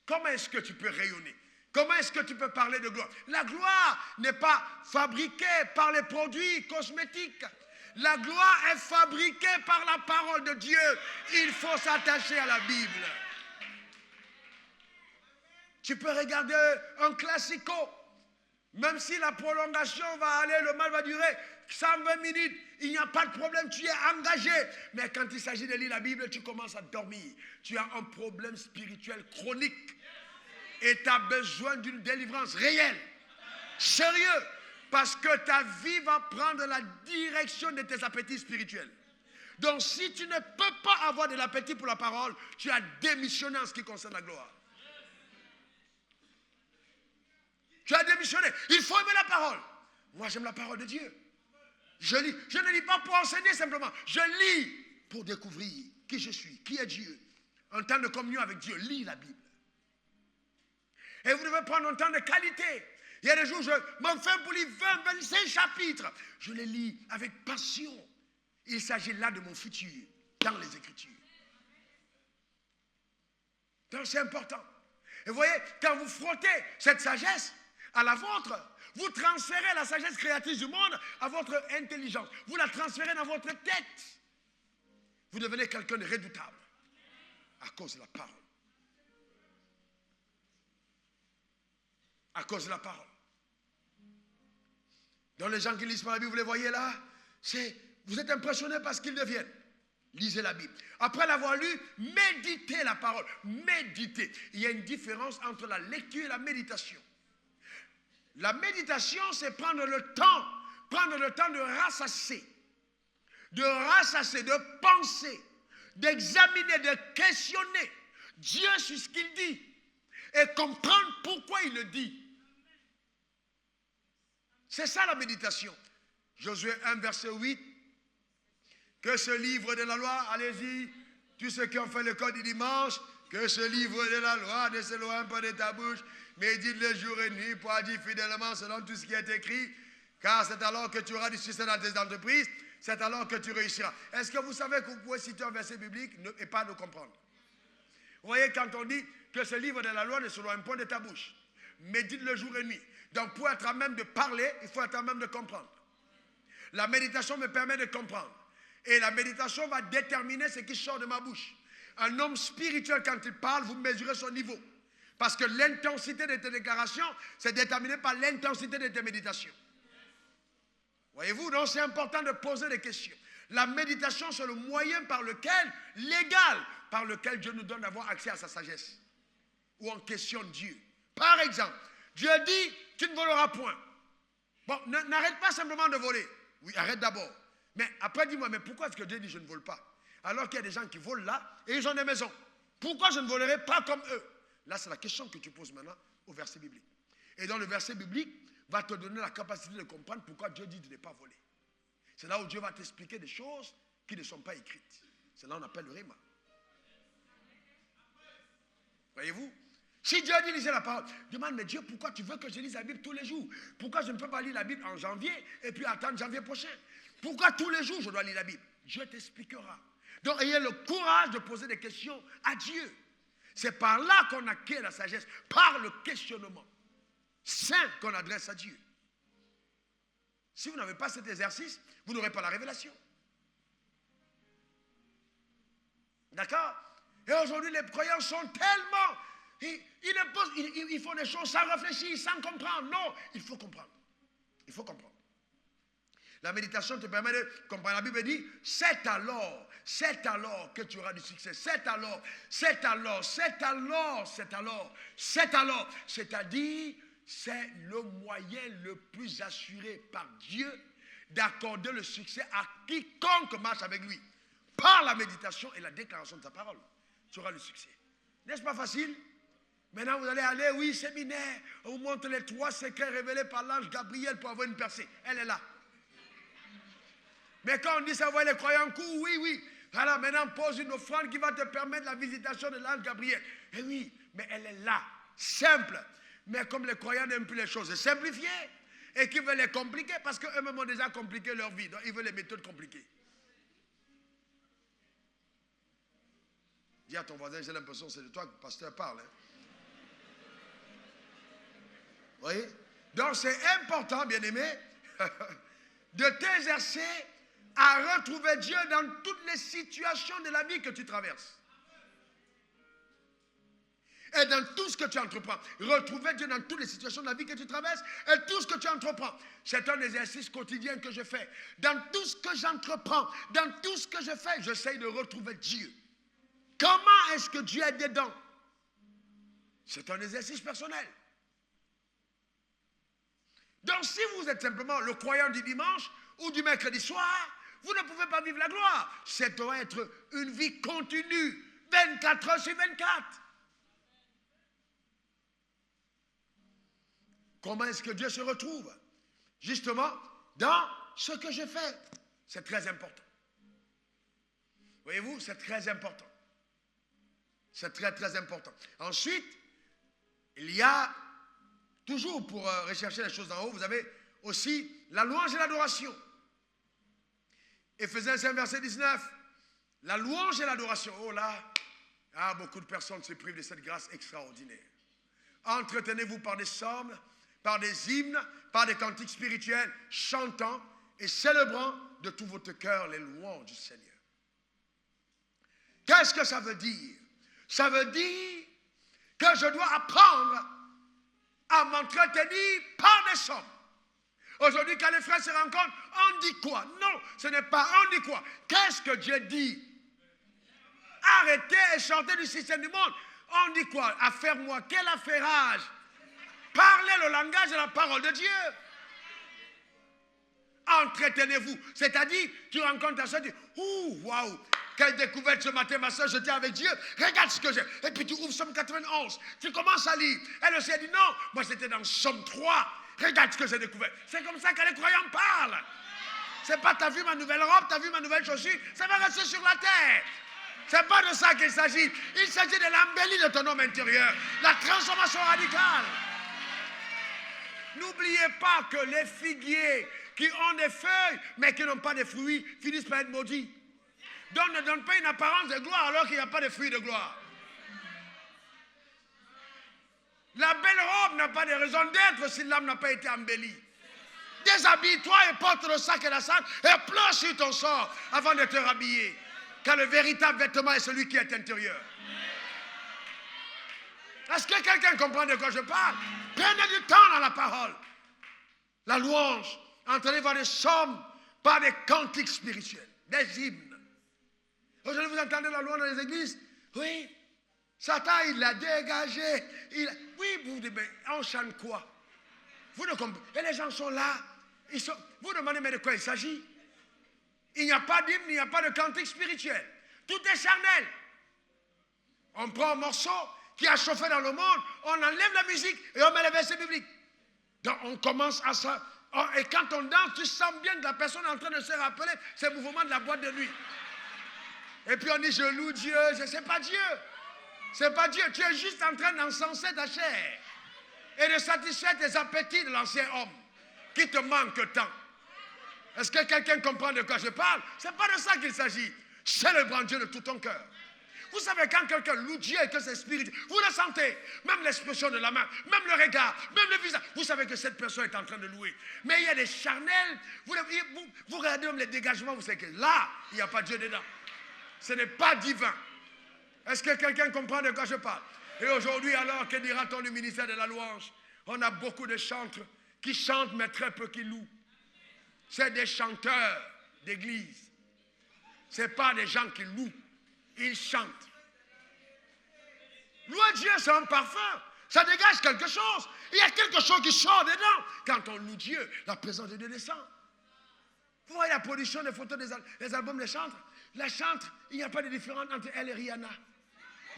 Comment est-ce que tu peux rayonner? Comment est-ce que tu peux parler de gloire? La gloire n'est pas fabriquée par les produits cosmétiques. La gloire est fabriquée par la parole de Dieu. Il faut s'attacher à la Bible. Tu peux regarder un classico. Même si la prolongation va aller, le mal va durer 120 minutes, il n'y a pas de problème, tu es engagé. Mais quand il s'agit de lire la Bible, tu commences à dormir. Tu as un problème spirituel chronique. Et tu as besoin d'une délivrance réelle. Sérieux. Parce que ta vie va prendre la direction de tes appétits spirituels. Donc si tu ne peux pas avoir de l'appétit pour la parole, tu as démissionné en ce qui concerne la gloire. Tu as démissionné. Il faut aimer la parole. Moi, j'aime la parole de Dieu. Je lis. Je ne lis pas pour enseigner simplement. Je lis pour découvrir qui je suis, qui est Dieu. Un temps de communion avec Dieu. Lis la Bible. Et vous devez prendre un temps de qualité. Il y a des jours, je m'enferme pour lire 20, 25 chapitres. Je les lis avec passion. Il s'agit là de mon futur, dans les Écritures. Donc c'est important. Et vous voyez, quand vous frottez cette sagesse à la vôtre, vous transférez la sagesse créatrice du monde à votre intelligence. Vous la transférez dans votre tête. Vous devenez quelqu'un de redoutable à cause de la parole. À cause de la parole. Donc les gens qui lisent par la Bible, vous les voyez là, vous êtes impressionnés par ce qu'ils deviennent. Lisez la Bible. Après l'avoir lu, méditez la parole. Méditez. Il y a une différence entre la lecture et la méditation. La méditation, c'est prendre le temps de rassasier, de penser, d'examiner, de questionner Dieu sur ce qu'il dit et comprendre pourquoi il le dit. C'est ça la méditation. Josué 1, verset 8. Que ce livre de la loi, allez-y, tous ceux qui ont fait le code du dimanche, que ce livre de la loi ne s'éloigne pas de ta bouche, médite-le jour et nuit pour agir fidèlement selon tout ce qui est écrit, car c'est alors que tu auras du succès dans tes entreprises, c'est alors que tu réussiras. Est-ce que vous savez que vous pouvez citer un verset biblique et pas le comprendre? Vous voyez, quand on dit que ce livre de la loi ne s'éloigne pas de ta bouche, médite-le jour et nuit. Donc pour être à même de parler, il faut être à même de comprendre. La méditation me permet de comprendre. Et la méditation va déterminer ce qui sort de ma bouche. Un homme spirituel, quand il parle, vous mesurez son niveau. Parce que l'intensité de tes déclarations, c'est déterminé par l'intensité de tes méditations. Voyez-vous, donc c'est important de poser des questions. La méditation, c'est le moyen légal, par lequel Dieu nous donne d'avoir accès à sa sagesse. Ou on questionne Dieu. Par exemple, Dieu dit, tu ne voleras point. Bon, n'arrête pas simplement de voler. Oui, arrête d'abord. Mais après, dis-moi, mais pourquoi est-ce que Dieu dit, je ne vole pas? Alors qu'il y a des gens qui volent là et ils ont des maisons. Pourquoi je ne volerai pas comme eux? Là, c'est la question que tu poses maintenant au verset biblique. Et dans le verset biblique, va te donner la capacité de comprendre pourquoi Dieu dit de ne pas voler. C'est là où Dieu va t'expliquer des choses qui ne sont pas écrites. C'est là qu'on appelle le Rhéma. Voyez-vous? Si Dieu dit lisez la parole, demande, mais Dieu, pourquoi tu veux que je lise la Bible tous les jours? Pourquoi je ne peux pas lire la Bible en janvier et puis attendre janvier prochain? Pourquoi tous les jours je dois lire la Bible? Dieu t'expliquera. Donc ayez le courage de poser des questions à Dieu. C'est par là qu'on acquiert la sagesse, par le questionnement saint qu'on adresse à Dieu. Si vous n'avez pas cet exercice, vous n'aurez pas la révélation. D'accord? Et aujourd'hui, les croyants sont tellement... Ils font des choses sans réfléchir, sans comprendre. Non, il faut comprendre. Il faut comprendre. La méditation te permet de comprendre. La Bible dit, c'est alors que tu auras du succès. C'est alors. C'est-à-dire, c'est le moyen le plus assuré par Dieu d'accorder le succès à quiconque marche avec lui. Par la méditation et la déclaration de sa parole, tu auras le succès. N'est-ce pas facile? Maintenant, vous allez aller, oui, séminaire, on vous montre les 3 secrets révélés par l'ange Gabriel pour avoir une percée. Elle est là. Mais quand on dit ça, voyez les croyants courent, oui. Voilà, maintenant, pose une offrande qui va te permettre la visitation de l'ange Gabriel. Eh oui, mais elle est là, simple. Mais comme les croyants n'aiment plus les choses simplifiées et qui veulent les compliquer, parce qu'eux-mêmes ont déjà compliqué leur vie, donc ils veulent les méthodes compliquées. Dis à ton voisin, j'ai l'impression que c'est de toi que le pasteur parle. Hein. Vous voyez? Donc c'est important, bien-aimé, de t'exercer à retrouver Dieu dans toutes les situations de la vie que tu traverses. Et dans tout ce que tu entreprends. Retrouver Dieu dans toutes les situations de la vie que tu traverses et tout ce que tu entreprends. C'est un exercice quotidien que je fais. Dans tout ce que j'entreprends, dans tout ce que je fais, j'essaye de retrouver Dieu. Comment est-ce que Dieu est dedans? C'est un exercice personnel. Donc si vous êtes simplement le croyant du dimanche ou du mercredi soir, vous ne pouvez pas vivre la gloire. Ça doit être une vie continue, 24 heures sur 24. Comment est-ce que Dieu se retrouve? Justement, dans ce que je fais. C'est très important. Voyez-vous, c'est très important. C'est très, très important. Ensuite, il y a, toujours pour rechercher les choses d'en haut, vous avez aussi la louange et l'adoration. Éphésiens 5, verset 19. La louange et l'adoration. Oh là, beaucoup de personnes se privent de cette grâce extraordinaire. Entretenez-vous par des psaumes, par des hymnes, par des cantiques spirituels, chantant et célébrant de tout votre cœur les louanges du Seigneur. Qu'est-ce que ça veut dire? Ça veut dire que je dois apprendre à m'entretenir par des psaumes. Aujourd'hui, quand les frères se rencontrent, on dit quoi? Non, ce n'est pas on dit quoi. Qu'est-ce que Dieu dit? Arrêtez et chantez du système du monde. On dit quoi? Affaire-moi, quel affairage? Parlez le langage de la parole de Dieu. Entretenez-vous. C'est-à-dire, tu rencontres ta soeur, tu dis, ouh, waouh, quelle découverte ce matin, ma soeur, j'étais avec Dieu. Regarde ce que j'ai. Et puis tu ouvres Somme 91. Tu commences à lire. Elle aussi a dit, non, moi j'étais dans Somme 3. Regarde ce que j'ai découvert. C'est comme ça que les croyants parlent. C'est pas, t'as vu ma nouvelle robe, t'as vu ma nouvelle chaussure, ça va rester sur la terre. C'est pas de ça qu'il s'agit. Il s'agit de l'embellie de ton homme intérieur. La transformation radicale. N'oubliez pas que les figuiers qui ont des feuilles mais qui n'ont pas de fruits finissent par être maudits. Donc ne donne pas une apparence de gloire alors qu'il n'y a pas de fruits de gloire. La belle robe n'a pas de raison d'être si l'âme n'a pas été embellie. Déshabille-toi et porte le sac et la sac et pleure sur ton sort avant de te rhabiller. Car le véritable vêtement est celui qui est intérieur. Est-ce que quelqu'un comprend de quoi je parle? Prenez du temps dans la parole. La louange, entraînez par des psaumes, par des cantiques spirituels, des hymnes. Aujourd'hui, vous entendez la louange dans les églises? Oui. Satan, il l'a dégagé. Oui, vous dites, mais on chante quoi? Vous ne comprenez. Et les gens sont là. Vous demandez, mais de quoi il s'agit? Il n'y a pas d'hymne, il n'y a pas de cantique spirituel. Tout est charnel. On prend un morceau qui a chauffé dans le monde, on enlève la musique et on met les versets bibliques. Donc on commence à ça. Et quand on danse, tu sens bien que la personne est en train de se rappeler ces mouvements de la boîte de nuit. Et puis on dit, je loue Dieu. C'est pas Dieu. C'est pas Dieu. Tu es juste en train d'encenser ta chair et de satisfaire tes appétits de l'ancien homme qui te manque tant. Est-ce que quelqu'un comprend de quoi je parle? C'est pas de ça qu'il s'agit. Célèbre Dieu de tout ton cœur. Vous savez, quand quelqu'un loue Dieu et que c'est spirituel, vous le sentez, même l'expression de la main, même le regard, même le visage, vous savez que cette personne est en train de louer. Mais il y a des charnels, vous regardez même les dégagements, vous savez que là, il n'y a pas Dieu dedans. Ce n'est pas divin. Est-ce que quelqu'un comprend de quoi je parle? Et aujourd'hui, alors, que dira-t-on du ministère de la louange? On a beaucoup de chantres qui chantent, mais très peu qui louent. C'est des chanteurs d'église. Ce n'est pas des gens qui louent. Ils chantent. Louer Dieu, c'est un parfum. Ça dégage quelque chose. Il y a quelque chose qui sort dedans. Quand on loue Dieu, la présence de Dieu descend. Vous voyez la production des photos des albums des chantres. La chantre, il n'y a pas de différence entre elle et Rihanna.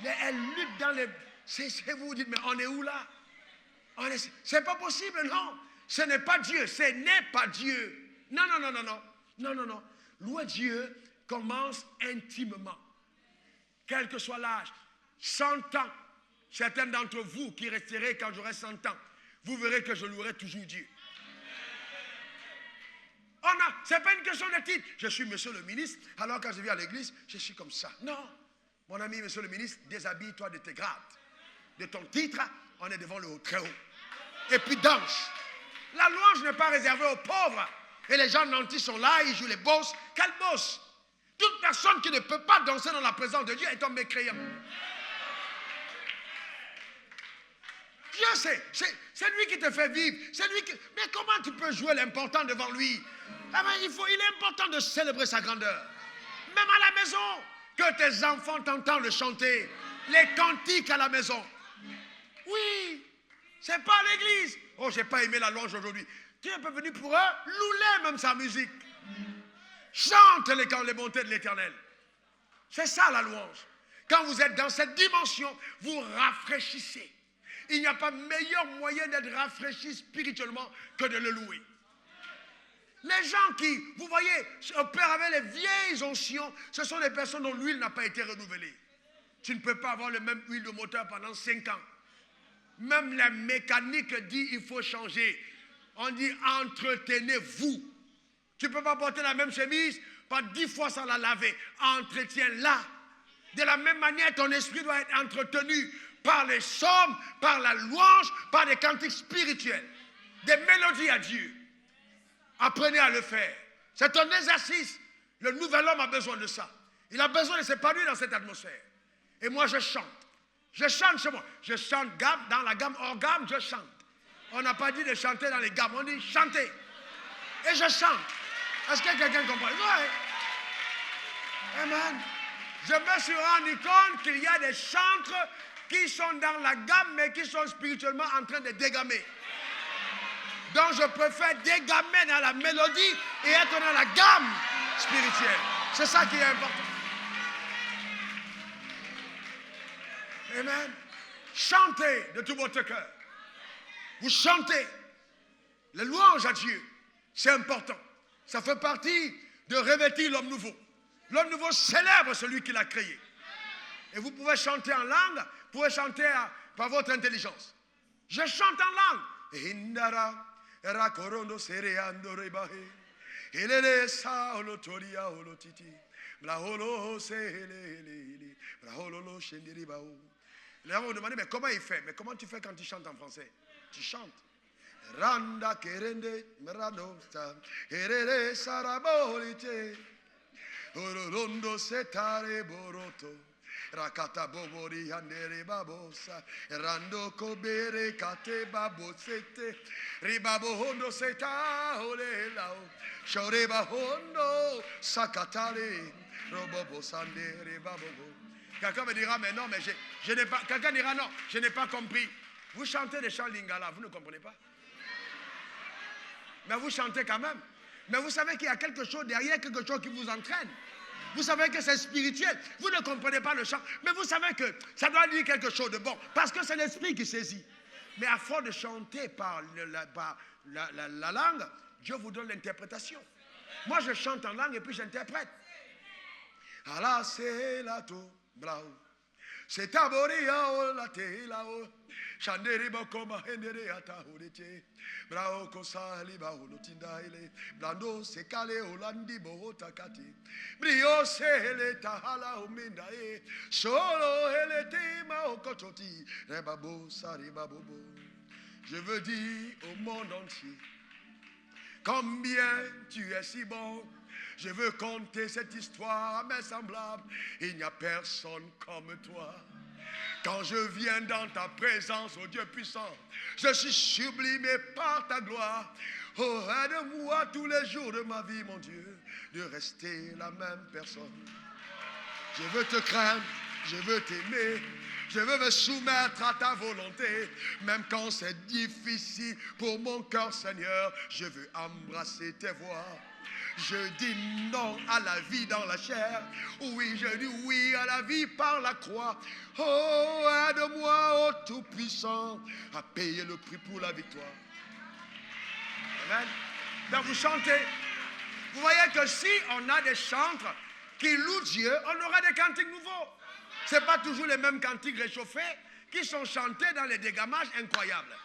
Elle lutte dans les... Vous vous dites, mais on est où là? C'est pas possible, non. Ce n'est pas Dieu. Ce n'est pas Dieu. Non, non, non, non, non. Non, non, non. Louer Dieu commence intimement. Quel que soit l'âge. 100 ans. Certains d'entre vous qui resterez quand j'aurai 100 ans, vous verrez que je louerai toujours Dieu. Ce n'est pas une question de titre. Je suis monsieur le ministre, alors quand je viens à l'église, je suis comme ça. Non. Mon ami, monsieur le ministre, déshabille-toi de tes grades. De ton titre, on est devant le très haut. Et puis danse. La louange n'est pas réservée aux pauvres. Et les gens nantis sont là, ils jouent les bosses. Quelle bosse? Toute personne qui ne peut pas danser dans la présence de Dieu est un mécréant. Dieu sait, c'est lui qui te fait vivre. C'est lui qui... Mais comment tu peux jouer l'important devant lui? Ah ben, il est important de célébrer sa grandeur. Même à la maison, que tes enfants t'entendent chanter les cantiques à la maison. Oui, c'est pas à l'église. Oh, j'ai pas aimé la louange aujourd'hui. Tu es pas venu pour eux, loue-les même sa musique. Chante les bontés de l'Éternel. C'est ça la louange. Quand vous êtes dans cette dimension, vous rafraîchissez. Il n'y a pas meilleur moyen d'être rafraîchi spirituellement que de le louer. Les gens qui, vous voyez, opèrent avec les vieilles oncions, ce sont des personnes dont l'huile n'a pas été renouvelée. Tu ne peux pas avoir le même huile de moteur pendant 5 ans. Même la mécanique dit il faut changer. On dit entretenez-vous. Tu ne peux pas porter la même chemise par 10 fois sans la laver. Entretiens-la. De la même manière, ton esprit doit être entretenu par les psaumes, par la louange, par des cantiques spirituels, des mélodies à Dieu. Apprenez à le faire. C'est un exercice. Le nouvel homme a besoin de ça. Il a besoin de s'épanouir dans cette atmosphère. Et moi, je chante. Je chante chez moi. Je chante dans la gamme hors gamme, je chante. On n'a pas dit de chanter dans les gammes, on dit chanter. Et je chante. Est-ce que quelqu'un comprend? Oui. Amen. Je me suis rendu compte qu'il y a des chantres qui sont dans la gamme, mais qui sont spirituellement en train de dégamer. Donc je préfère dégamer dans la mélodie et être dans la gamme spirituelle. C'est ça qui est important. Amen. Chantez de tout votre cœur. Vous chantez les louanges à Dieu. C'est important. Ça fait partie de revêtir l'homme nouveau. L'homme nouveau célèbre celui qui l'a créé. Et vous pouvez chanter en langue, vous pouvez chanter par votre intelligence. Je chante en langue. Indara, rakorondo sereando rebahe. Elele sa olotoria olotiti. Blaholo sehele. Blaholo shendiri bao. Les gens vont demander, mais comment il fait? Mais comment tu fais quand tu chantes en français? Tu chantes. Randa kerende meradosta. Elele sarabolite. Ororondo setare boroto. Rakata bobori andere babosa. Rando kobere kate babosete. Ribabo hondo seta ole lao. Shoreba hondo sakatale. Robobo sande ribabobo. Quelqu'un me dira, mais non, mais je n'ai pas. Quelqu'un dira, non, je n'ai pas compris. Vous chantez des chants lingala, vous ne comprenez pas? Mais vous chantez quand même. Mais vous savez qu'il y a quelque chose derrière, quelque chose qui vous entraîne. Vous savez que c'est spirituel. Vous ne comprenez pas le chant. Mais vous savez que ça doit dire quelque chose de bon. Parce que c'est l'esprit qui saisit. Mais à force de chanter par la langue, Dieu vous donne l'interprétation. Moi, je chante en langue et puis j'interprète. Allah, c'est la to, bravo. C'est taboria, oh, la te, la oh. Chandere bakoma hendere ata hulete brao kosali ba holotinda ile blando sekale holandi bo takati brio sele tahala uminda e solo helete ma okototi rebabo sari babobo. Je veux dire au monde entier combien tu es si bon. Je veux conter cette histoire à mes semblables. Il n'y a personne comme toi. Quand je viens dans ta présence, oh Dieu puissant, je suis sublimé par ta gloire. Oh, aide-moi tous les jours de ma vie, mon Dieu, de rester la même personne. Je veux te craindre, je veux t'aimer, je veux me soumettre à ta volonté. Même quand c'est difficile pour mon cœur, Seigneur, je veux embrasser tes voies. Je dis non à la vie dans la chair. Oui, je dis oui à la vie par la croix. Oh, aide-moi, ô Tout-Puissant, à payer le prix pour la victoire. Amen. Donc vous chantez. Vous voyez que si on a des chantres qui louent Dieu, on aura des cantiques nouveaux. Ce n'est pas toujours les mêmes cantiques réchauffés qui sont chantés dans les dégamages incroyables.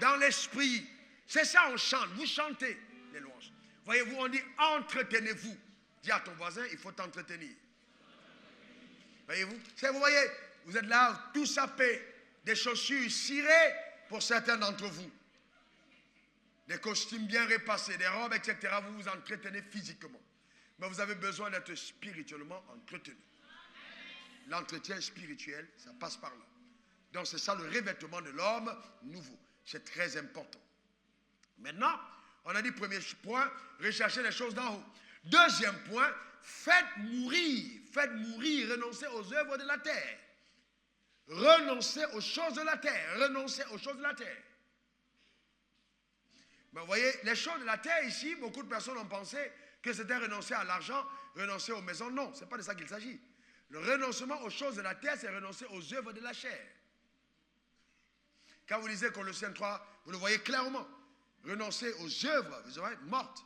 Dans l'esprit. C'est ça, on chante. Vous chantez les louanges. Voyez-vous, on dit entretenez-vous. Dis à ton voisin, il faut t'entretenir. Voyez-vous, vous voyez, vous êtes là, tout sapé, des chaussures cirées pour certains d'entre vous. Des costumes bien repassés, des robes, etc. Vous vous entretenez physiquement. Mais vous avez besoin d'être spirituellement entretenu. L'entretien spirituel, ça passe par là. Donc c'est ça le revêtement de l'homme nouveau. C'est très important. Maintenant, on a dit premier point, rechercher les choses d'en haut. Deuxième point, faites mourir, renoncer aux œuvres de la terre. Renoncer aux choses de la terre, renoncer aux choses de la terre. Mais vous voyez, les choses de la terre ici, beaucoup de personnes ont pensé que c'était renoncer à l'argent, renoncer aux maisons. Non, ce n'est pas de ça qu'il s'agit. Le renoncement aux choses de la terre, c'est renoncer aux œuvres de la chair. Quand vous lisez Colossiens 3, vous le voyez clairement. Renoncer aux œuvres, vous aurez mortes,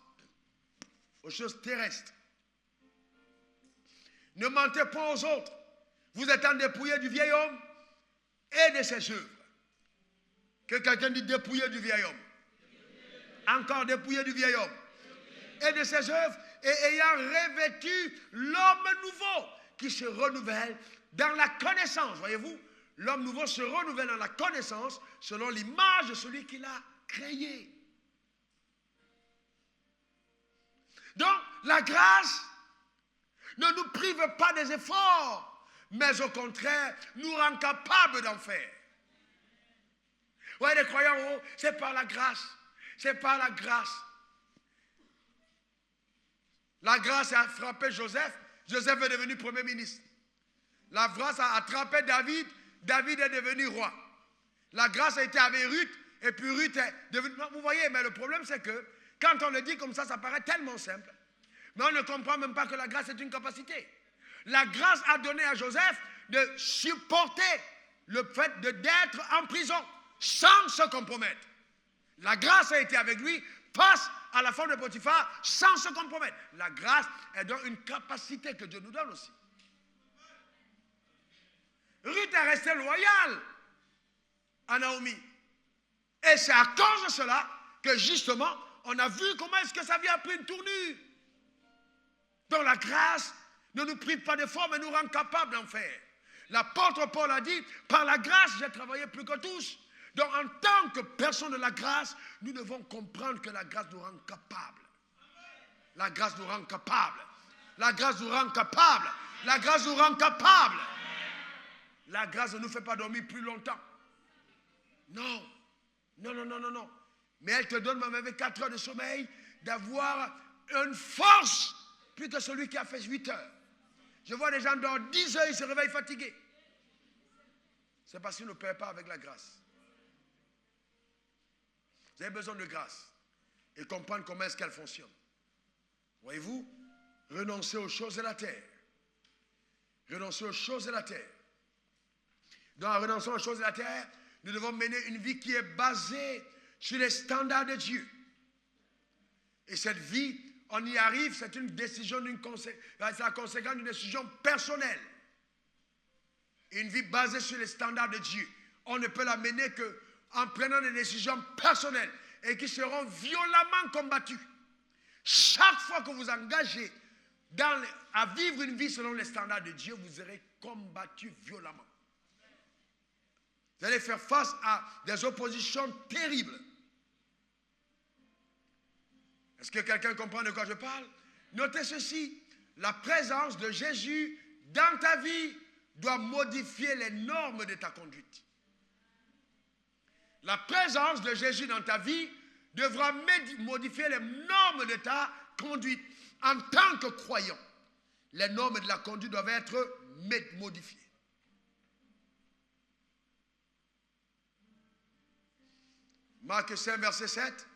aux choses terrestres. Ne mentez pas aux autres. Vous êtes en dépouillé du vieil homme et de ses œuvres. Que quelqu'un dit dépouillé du vieil homme. Encore dépouillé du vieil homme. Et de ses œuvres, et ayant revêtu l'homme nouveau qui se renouvelle dans la connaissance. Voyez-vous, l'homme nouveau se renouvelle dans la connaissance selon l'image de celui qui l'a créé. Donc, la grâce ne nous prive pas des efforts, mais au contraire, nous rend capables d'en faire. Vous voyez, les croyants, oh, c'est par la grâce. C'est par la grâce. La grâce a frappé Joseph. Joseph est devenu premier ministre. La grâce a attrapé David. David est devenu roi. La grâce a été avec Ruth. Et puis Ruth est devenue... Vous voyez, mais le problème c'est que quand on le dit comme ça paraît tellement simple. Mais on ne comprend même pas que la grâce est une capacité. La grâce a donné à Joseph de supporter le fait d'être en prison sans se compromettre. La grâce a été avec lui face à la femme de Potiphar sans se compromettre. La grâce est donc une capacité que Dieu nous donne aussi. Ruth est restée loyale à Naomi. Et c'est à cause de cela que justement, on a vu comment est-ce que sa vie a pris une tournure. Donc la grâce ne nous prive pas d'efforts, mais nous rend capables d'en faire. L'apôtre Paul a dit, par la grâce, j'ai travaillé plus que tous. Donc en tant que personne de la grâce, nous devons comprendre que la grâce nous rend capables. La grâce nous rend capables. La grâce nous rend capables. La grâce nous rend capables. La grâce ne nous fait pas dormir plus longtemps. Non. Non, non, non, non, non. Mais elle te donne, même avec 4 heures de sommeil, d'avoir une force plus que celui qui a fait 8 heures. Je vois des gens dans 10 heures, ils se réveillent fatigués. C'est parce qu'ils ne paient pas avec la grâce. Vous avez besoin de grâce et comprendre comment est-ce qu'elle fonctionne. Voyez-vous, renoncer aux choses de la terre. Renoncer aux choses de la terre. Donc, en renonçant aux choses de la terre, nous devons mener une vie qui est basée sur les standards de Dieu. Et cette vie, on y arrive, c'est une décision, c'est la conséquence d'une décision personnelle. Une vie basée sur les standards de Dieu. On ne peut la mener qu'en prenant des décisions personnelles et qui seront violemment combattues. Chaque fois que vous engagez à vivre une vie selon les standards de Dieu, vous serez combattu violemment. Vous allez faire face à des oppositions terribles. Est-ce que quelqu'un comprend de quoi je parle? Notez ceci, la présence de Jésus dans ta vie doit modifier les normes de ta conduite. La présence de Jésus dans ta vie devra modifier les normes de ta conduite. En tant que croyant, les normes de la conduite doivent être modifiées. Marc 5, verset 7.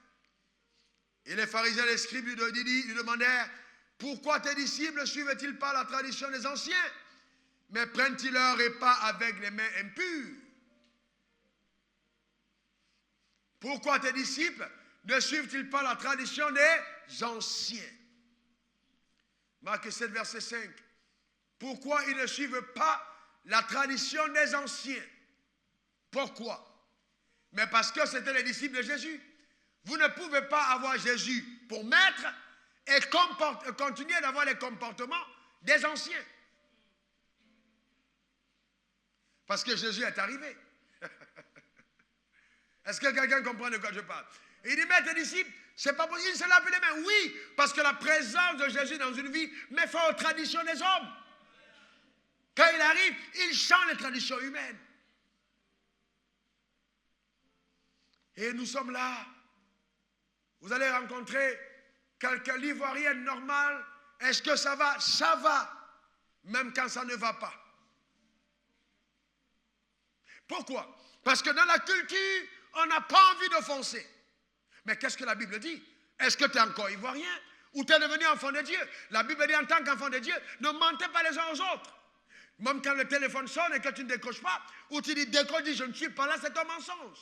Et les pharisiens et les scribes lui demandèrent, pourquoi tes disciples ne suivent-ils pas la tradition des anciens, mais prennent-ils leur repas avec les mains impures? Pourquoi tes disciples ne suivent-ils pas la tradition des anciens? Marc 7, verset 5. Pourquoi ils ne suivent pas la tradition des anciens? Pourquoi? Mais parce que c'était les disciples de Jésus. Vous ne pouvez pas avoir Jésus pour maître et continuer d'avoir les comportements des anciens. Parce que Jésus est arrivé. Est-ce que quelqu'un comprend de quoi je parle? Il dit, mais tes disciples, c'est pas possible, ils se lavent les mains. Oui, parce que la présence de Jésus dans une vie met fin aux traditions des hommes. Quand il arrive, il change les traditions humaines. Et nous sommes là. Vous allez rencontrer quelqu'un l'ivoirien normal. Est-ce que ça va? Ça va. Même quand ça ne va pas. Pourquoi? Parce que dans la culture, on n'a pas envie d'offenser. Mais qu'est-ce que la Bible dit? Est-ce que tu es encore ivoirien ou tu es devenu enfant de Dieu? La Bible dit en tant qu'enfant de Dieu, ne mentez pas les uns aux autres. Même quand le téléphone sonne et que tu ne décroches pas, ou tu dis décroche, dis je ne suis pas là, c'est un mensonge.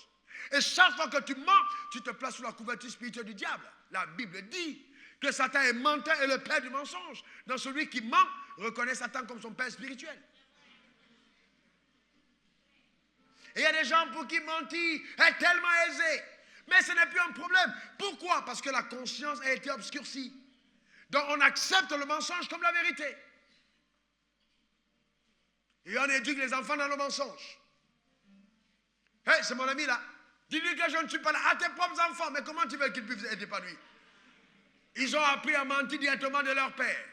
Et chaque fois que tu mens, tu te places sous la couverture spirituelle du diable. La Bible dit que Satan est menteur et le père du mensonge. Donc celui qui ment reconnaît Satan comme son père spirituel. Et il y a des gens pour qui mentir est tellement aisé. Mais ce n'est plus un problème. Pourquoi? Parce que la conscience a été obscurcie. Donc on accepte le mensonge comme la vérité. Et on éduque les enfants dans le mensonge. Hey, c'est mon ami là. Dis-lui que je ne suis pas là. À tes propres enfants, mais comment tu veux qu'ils puissent être épanouis? Ils ont appris à mentir directement de leur père.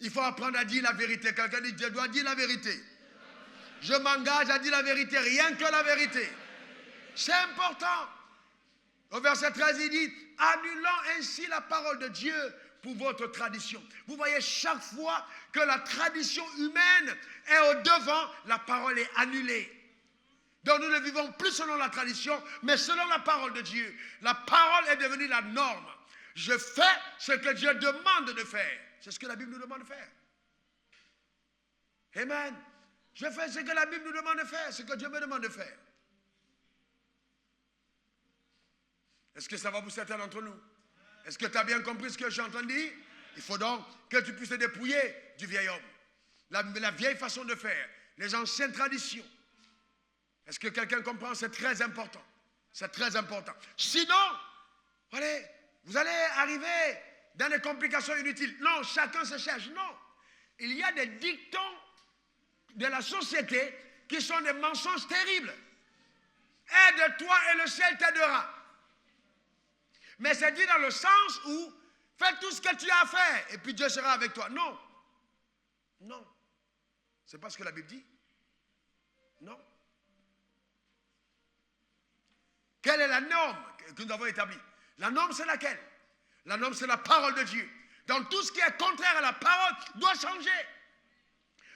Il faut apprendre à dire la vérité. Quelqu'un dit, je dois dire la vérité. Je m'engage à dire la vérité, rien que la vérité. C'est important. Au verset 13, il dit, annulant ainsi la parole de Dieu pour votre tradition. Vous voyez, chaque fois que la tradition humaine est au devant, la parole est annulée. Donc nous ne vivons plus selon la tradition, mais selon la parole de Dieu. La parole est devenue la norme. Je fais ce que Dieu demande de faire. C'est ce que la Bible nous demande de faire. Amen. Je fais ce que la Bible nous demande de faire, ce que Dieu me demande de faire. Est-ce que ça va pour certains d'entre nous? Est-ce que tu as bien compris ce que je suis en train de dire? Il faut donc que tu puisses te dépouiller du vieil homme. La vieille façon de faire, les anciennes traditions. Est-ce que quelqu'un comprend? C'est très important. C'est très important. Sinon, allez, vous allez arriver dans des complications inutiles. Non, chacun se cherche. Non. Il y a des dictons de la société qui sont des mensonges terribles. Aide-toi et le ciel t'aidera. Mais c'est dit dans le sens où fais tout ce que tu as à faire et puis Dieu sera avec toi. Non. Non. C'est pas ce que la Bible dit. Non. Quelle est la norme que nous avons établie? La norme, c'est laquelle? La norme, c'est la parole de Dieu. Donc tout ce qui est contraire à la parole doit changer.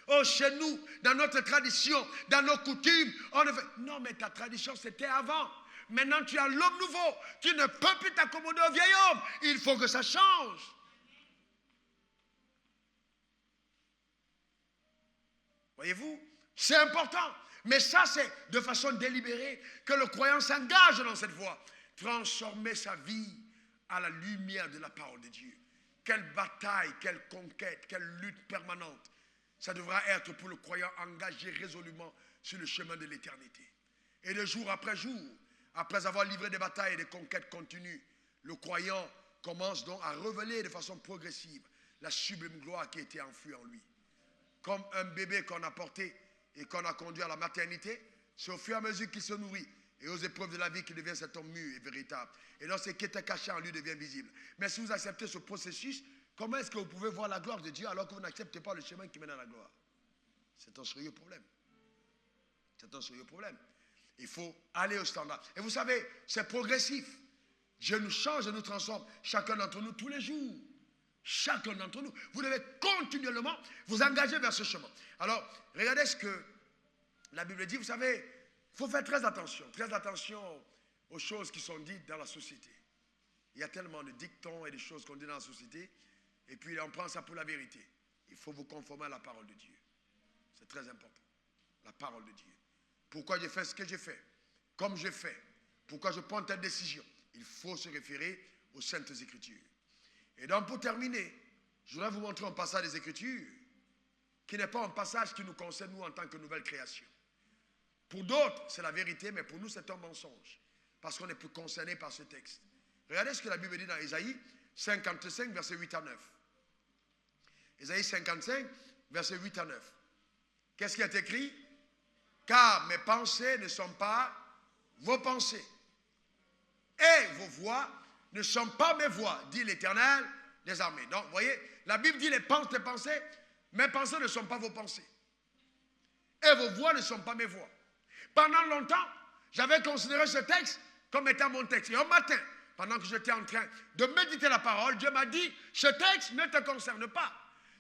Oh, chez nous, dans notre tradition, dans nos coutumes, on ne fait... Non, mais ta tradition, c'était avant. Maintenant, tu as l'homme nouveau. Tu ne peux plus t'accommoder au vieil homme. Il faut que ça change. Voyez-vous, c'est important. Mais ça, c'est de façon délibérée que le croyant s'engage dans cette voie. Transformer sa vie à la lumière de la parole de Dieu. Quelle bataille, quelle conquête, quelle lutte permanente. Ça devra être pour le croyant engagé résolument sur le chemin de l'éternité. Et de jour après jour, après avoir livré des batailles et des conquêtes continues, le croyant commence donc à révéler de façon progressive la sublime gloire qui était enfouie en lui. Comme un bébé qu'on a porté et qu'on a conduit à la maternité, c'est au fur et à mesure qu'il se nourrit et aux épreuves de la vie qu'il devient cet homme mûr et véritable. Et donc ce qui était caché en lui devient visible. Mais si vous acceptez ce processus, comment est-ce que vous pouvez voir la gloire de Dieu alors que vous n'acceptez pas le chemin qui mène à la gloire? C'est un sérieux problème. C'est un sérieux problème. Il faut aller au standard. Et vous savez, c'est progressif. Dieu nous change et nous transforme, chacun d'entre nous, tous les jours. Chacun d'entre nous. Vous devez continuellement vous engager vers ce chemin. Alors, regardez ce que la Bible dit. Vous savez, il faut faire très attention aux choses qui sont dites dans la société. Il y a tellement de dictons et de choses qu'on dit dans la société, et puis on prend ça pour la vérité. Il faut vous conformer à la parole de Dieu. C'est très important. La parole de Dieu. Pourquoi j'ai fait ce que j'ai fait? Comme j'ai fait. Pourquoi je prends telle décision? Il faut se référer aux Saintes Écritures. Et donc, pour terminer, je voudrais vous montrer un passage des Écritures qui n'est pas un passage qui nous concerne, nous, en tant que nouvelle création. Pour d'autres, c'est la vérité, mais pour nous, c'est un mensonge. Parce qu'on n'est plus concerné par ce texte. Regardez ce que la Bible dit dans Ésaïe 55, versets 8 à 9. Ésaïe 55, versets 8 à 9. Qu'est-ce qui est écrit? Car mes pensées ne sont pas vos pensées. Et vos voix ne sont pas mes voix, dit l'Éternel des armées. Donc, vous voyez, la Bible dit les pensées, mes pensées ne sont pas vos pensées. Et vos voix ne sont pas mes voix. Pendant longtemps, j'avais considéré ce texte comme étant mon texte. Et un matin, pendant que j'étais en train de méditer la parole, Dieu m'a dit, ce texte ne te concerne pas.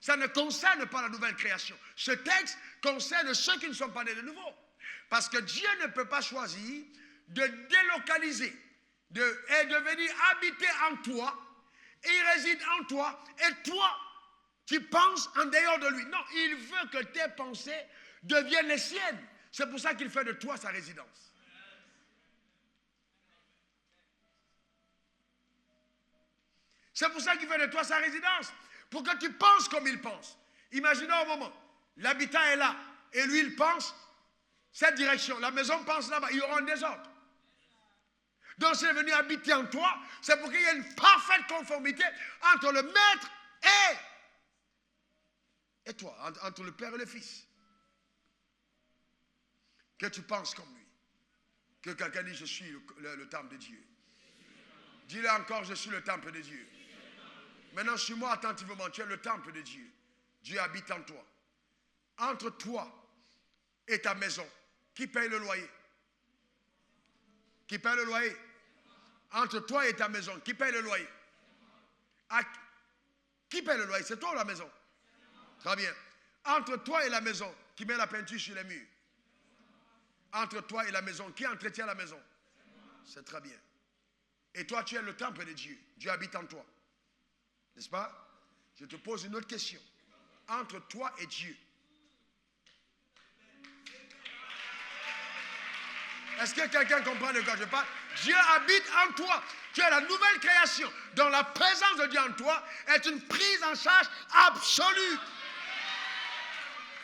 Ça ne concerne pas la nouvelle création. Ce texte concerne ceux qui ne sont pas nés de nouveau. Parce que Dieu ne peut pas choisir de délocaliser et de venir habiter en toi, et il réside en toi, et toi, tu penses en dehors de lui. Non, il veut que tes pensées deviennent les siennes. C'est pour ça qu'il fait de toi sa résidence. C'est pour ça qu'il fait de toi sa résidence. Pour que tu penses comme il pense. Imaginez un moment, l'habitat est là, et lui il pense cette direction. La maison pense là-bas, il y aura un désordre. Donc c'est venu habiter en toi, c'est pour qu'il y ait une parfaite conformité entre le maître et toi, entre le Père et le Fils. Que tu penses comme lui. Que quelqu'un dise, je suis le temple de Dieu. Dis-le encore, je suis le temple de Dieu. Maintenant, suis-moi attentivement, tu es le temple de Dieu. Dieu habite en toi. Entre toi et ta maison, qui paye le loyer? Qui paye le loyer? Entre toi et ta maison, qui paye le loyer? Qui paye le loyer? C'est toi ou la maison? Très bien. Entre toi et la maison, qui met la peinture sur les murs? Entre toi et la maison, qui entretient la maison? C'est très bien. Et toi, tu es le temple de Dieu. Dieu habite en toi. N'est-ce pas? Je te pose une autre question. Entre toi et Dieu. Est-ce que quelqu'un comprend de quoi je parle? Dieu habite en toi. Tu es la nouvelle création. Donc la présence de Dieu en toi est une prise en charge absolue.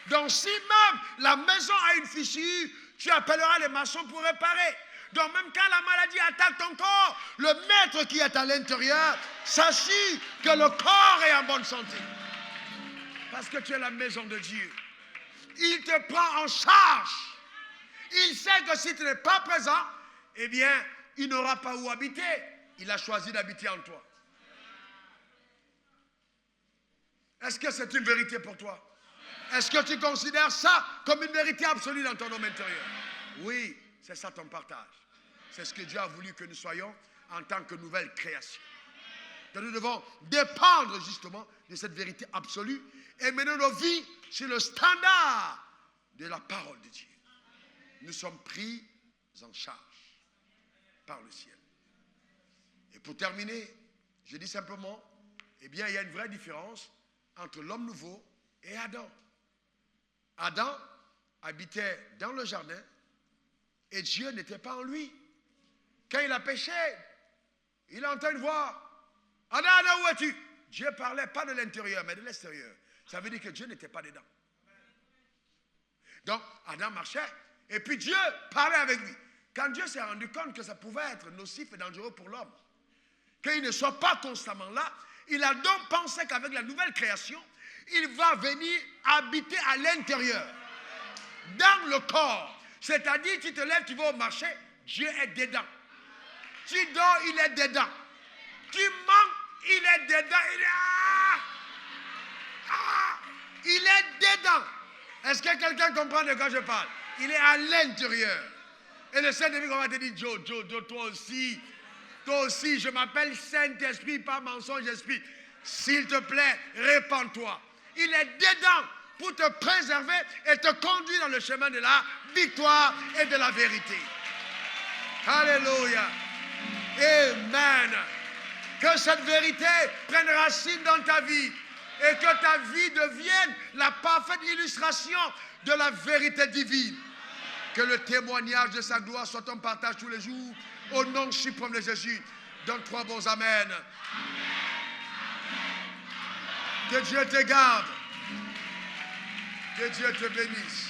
Donc si même la maison a une fissure, tu appelleras les maçons pour réparer. Donc même quand la maladie attaque ton corps, le maître qui est à l'intérieur s'assure que le corps est en bonne santé. Parce que tu es la maison de Dieu. Il te prend en charge. Il sait que si tu n'es pas présent, eh bien, il n'aura pas où habiter. Il a choisi d'habiter en toi. Est-ce que c'est une vérité pour toi? Est-ce que tu considères ça comme une vérité absolue dans ton homme intérieur? Oui, c'est ça ton partage. C'est ce que Dieu a voulu que nous soyons en tant que nouvelle création. Que nous devons dépendre justement de cette vérité absolue et mener nos vies sur le standard de la parole de Dieu. Nous sommes pris en charge par le ciel. Et pour terminer, je dis simplement, eh bien, il y a une vraie différence entre l'homme nouveau et Adam. Adam habitait dans le jardin et Dieu n'était pas en lui. Quand il a péché, il entend une voix. Adam, Adam, où es-tu? Dieu parlait pas de l'intérieur, mais de l'extérieur. Ça veut dire que Dieu n'était pas dedans. Donc, Adam marchait, et puis Dieu parlait avec lui. Quand Dieu s'est rendu compte que ça pouvait être nocif et dangereux pour l'homme, qu'il ne soit pas constamment là, il a donc pensé qu'avec la nouvelle création, il va venir habiter à l'intérieur, dans le corps. C'est-à-dire, tu te lèves, tu vas au marché, Dieu est dedans. Tu dors, il est dedans. Tu manques, il est dedans. Il est dedans. Est-ce que quelqu'un comprend de quoi je parle? Il est à l'intérieur. Et le Saint-Esprit va te dire, Joe, toi aussi, je m'appelle Saint-Esprit, pas mensonge-esprit. S'il te plaît, répands-toi. Il est dedans pour te préserver et te conduire dans le chemin de la victoire et de la vérité. Alléluia. Amen. Que cette vérité prenne racine dans ta vie et que ta vie devienne la parfaite illustration de la vérité divine. Que le témoignage de sa gloire soit ton partage tous les jours. Au nom suprême de Jésus. Donne 3 bons amen. Que Dieu te garde. Que Dieu te bénisse.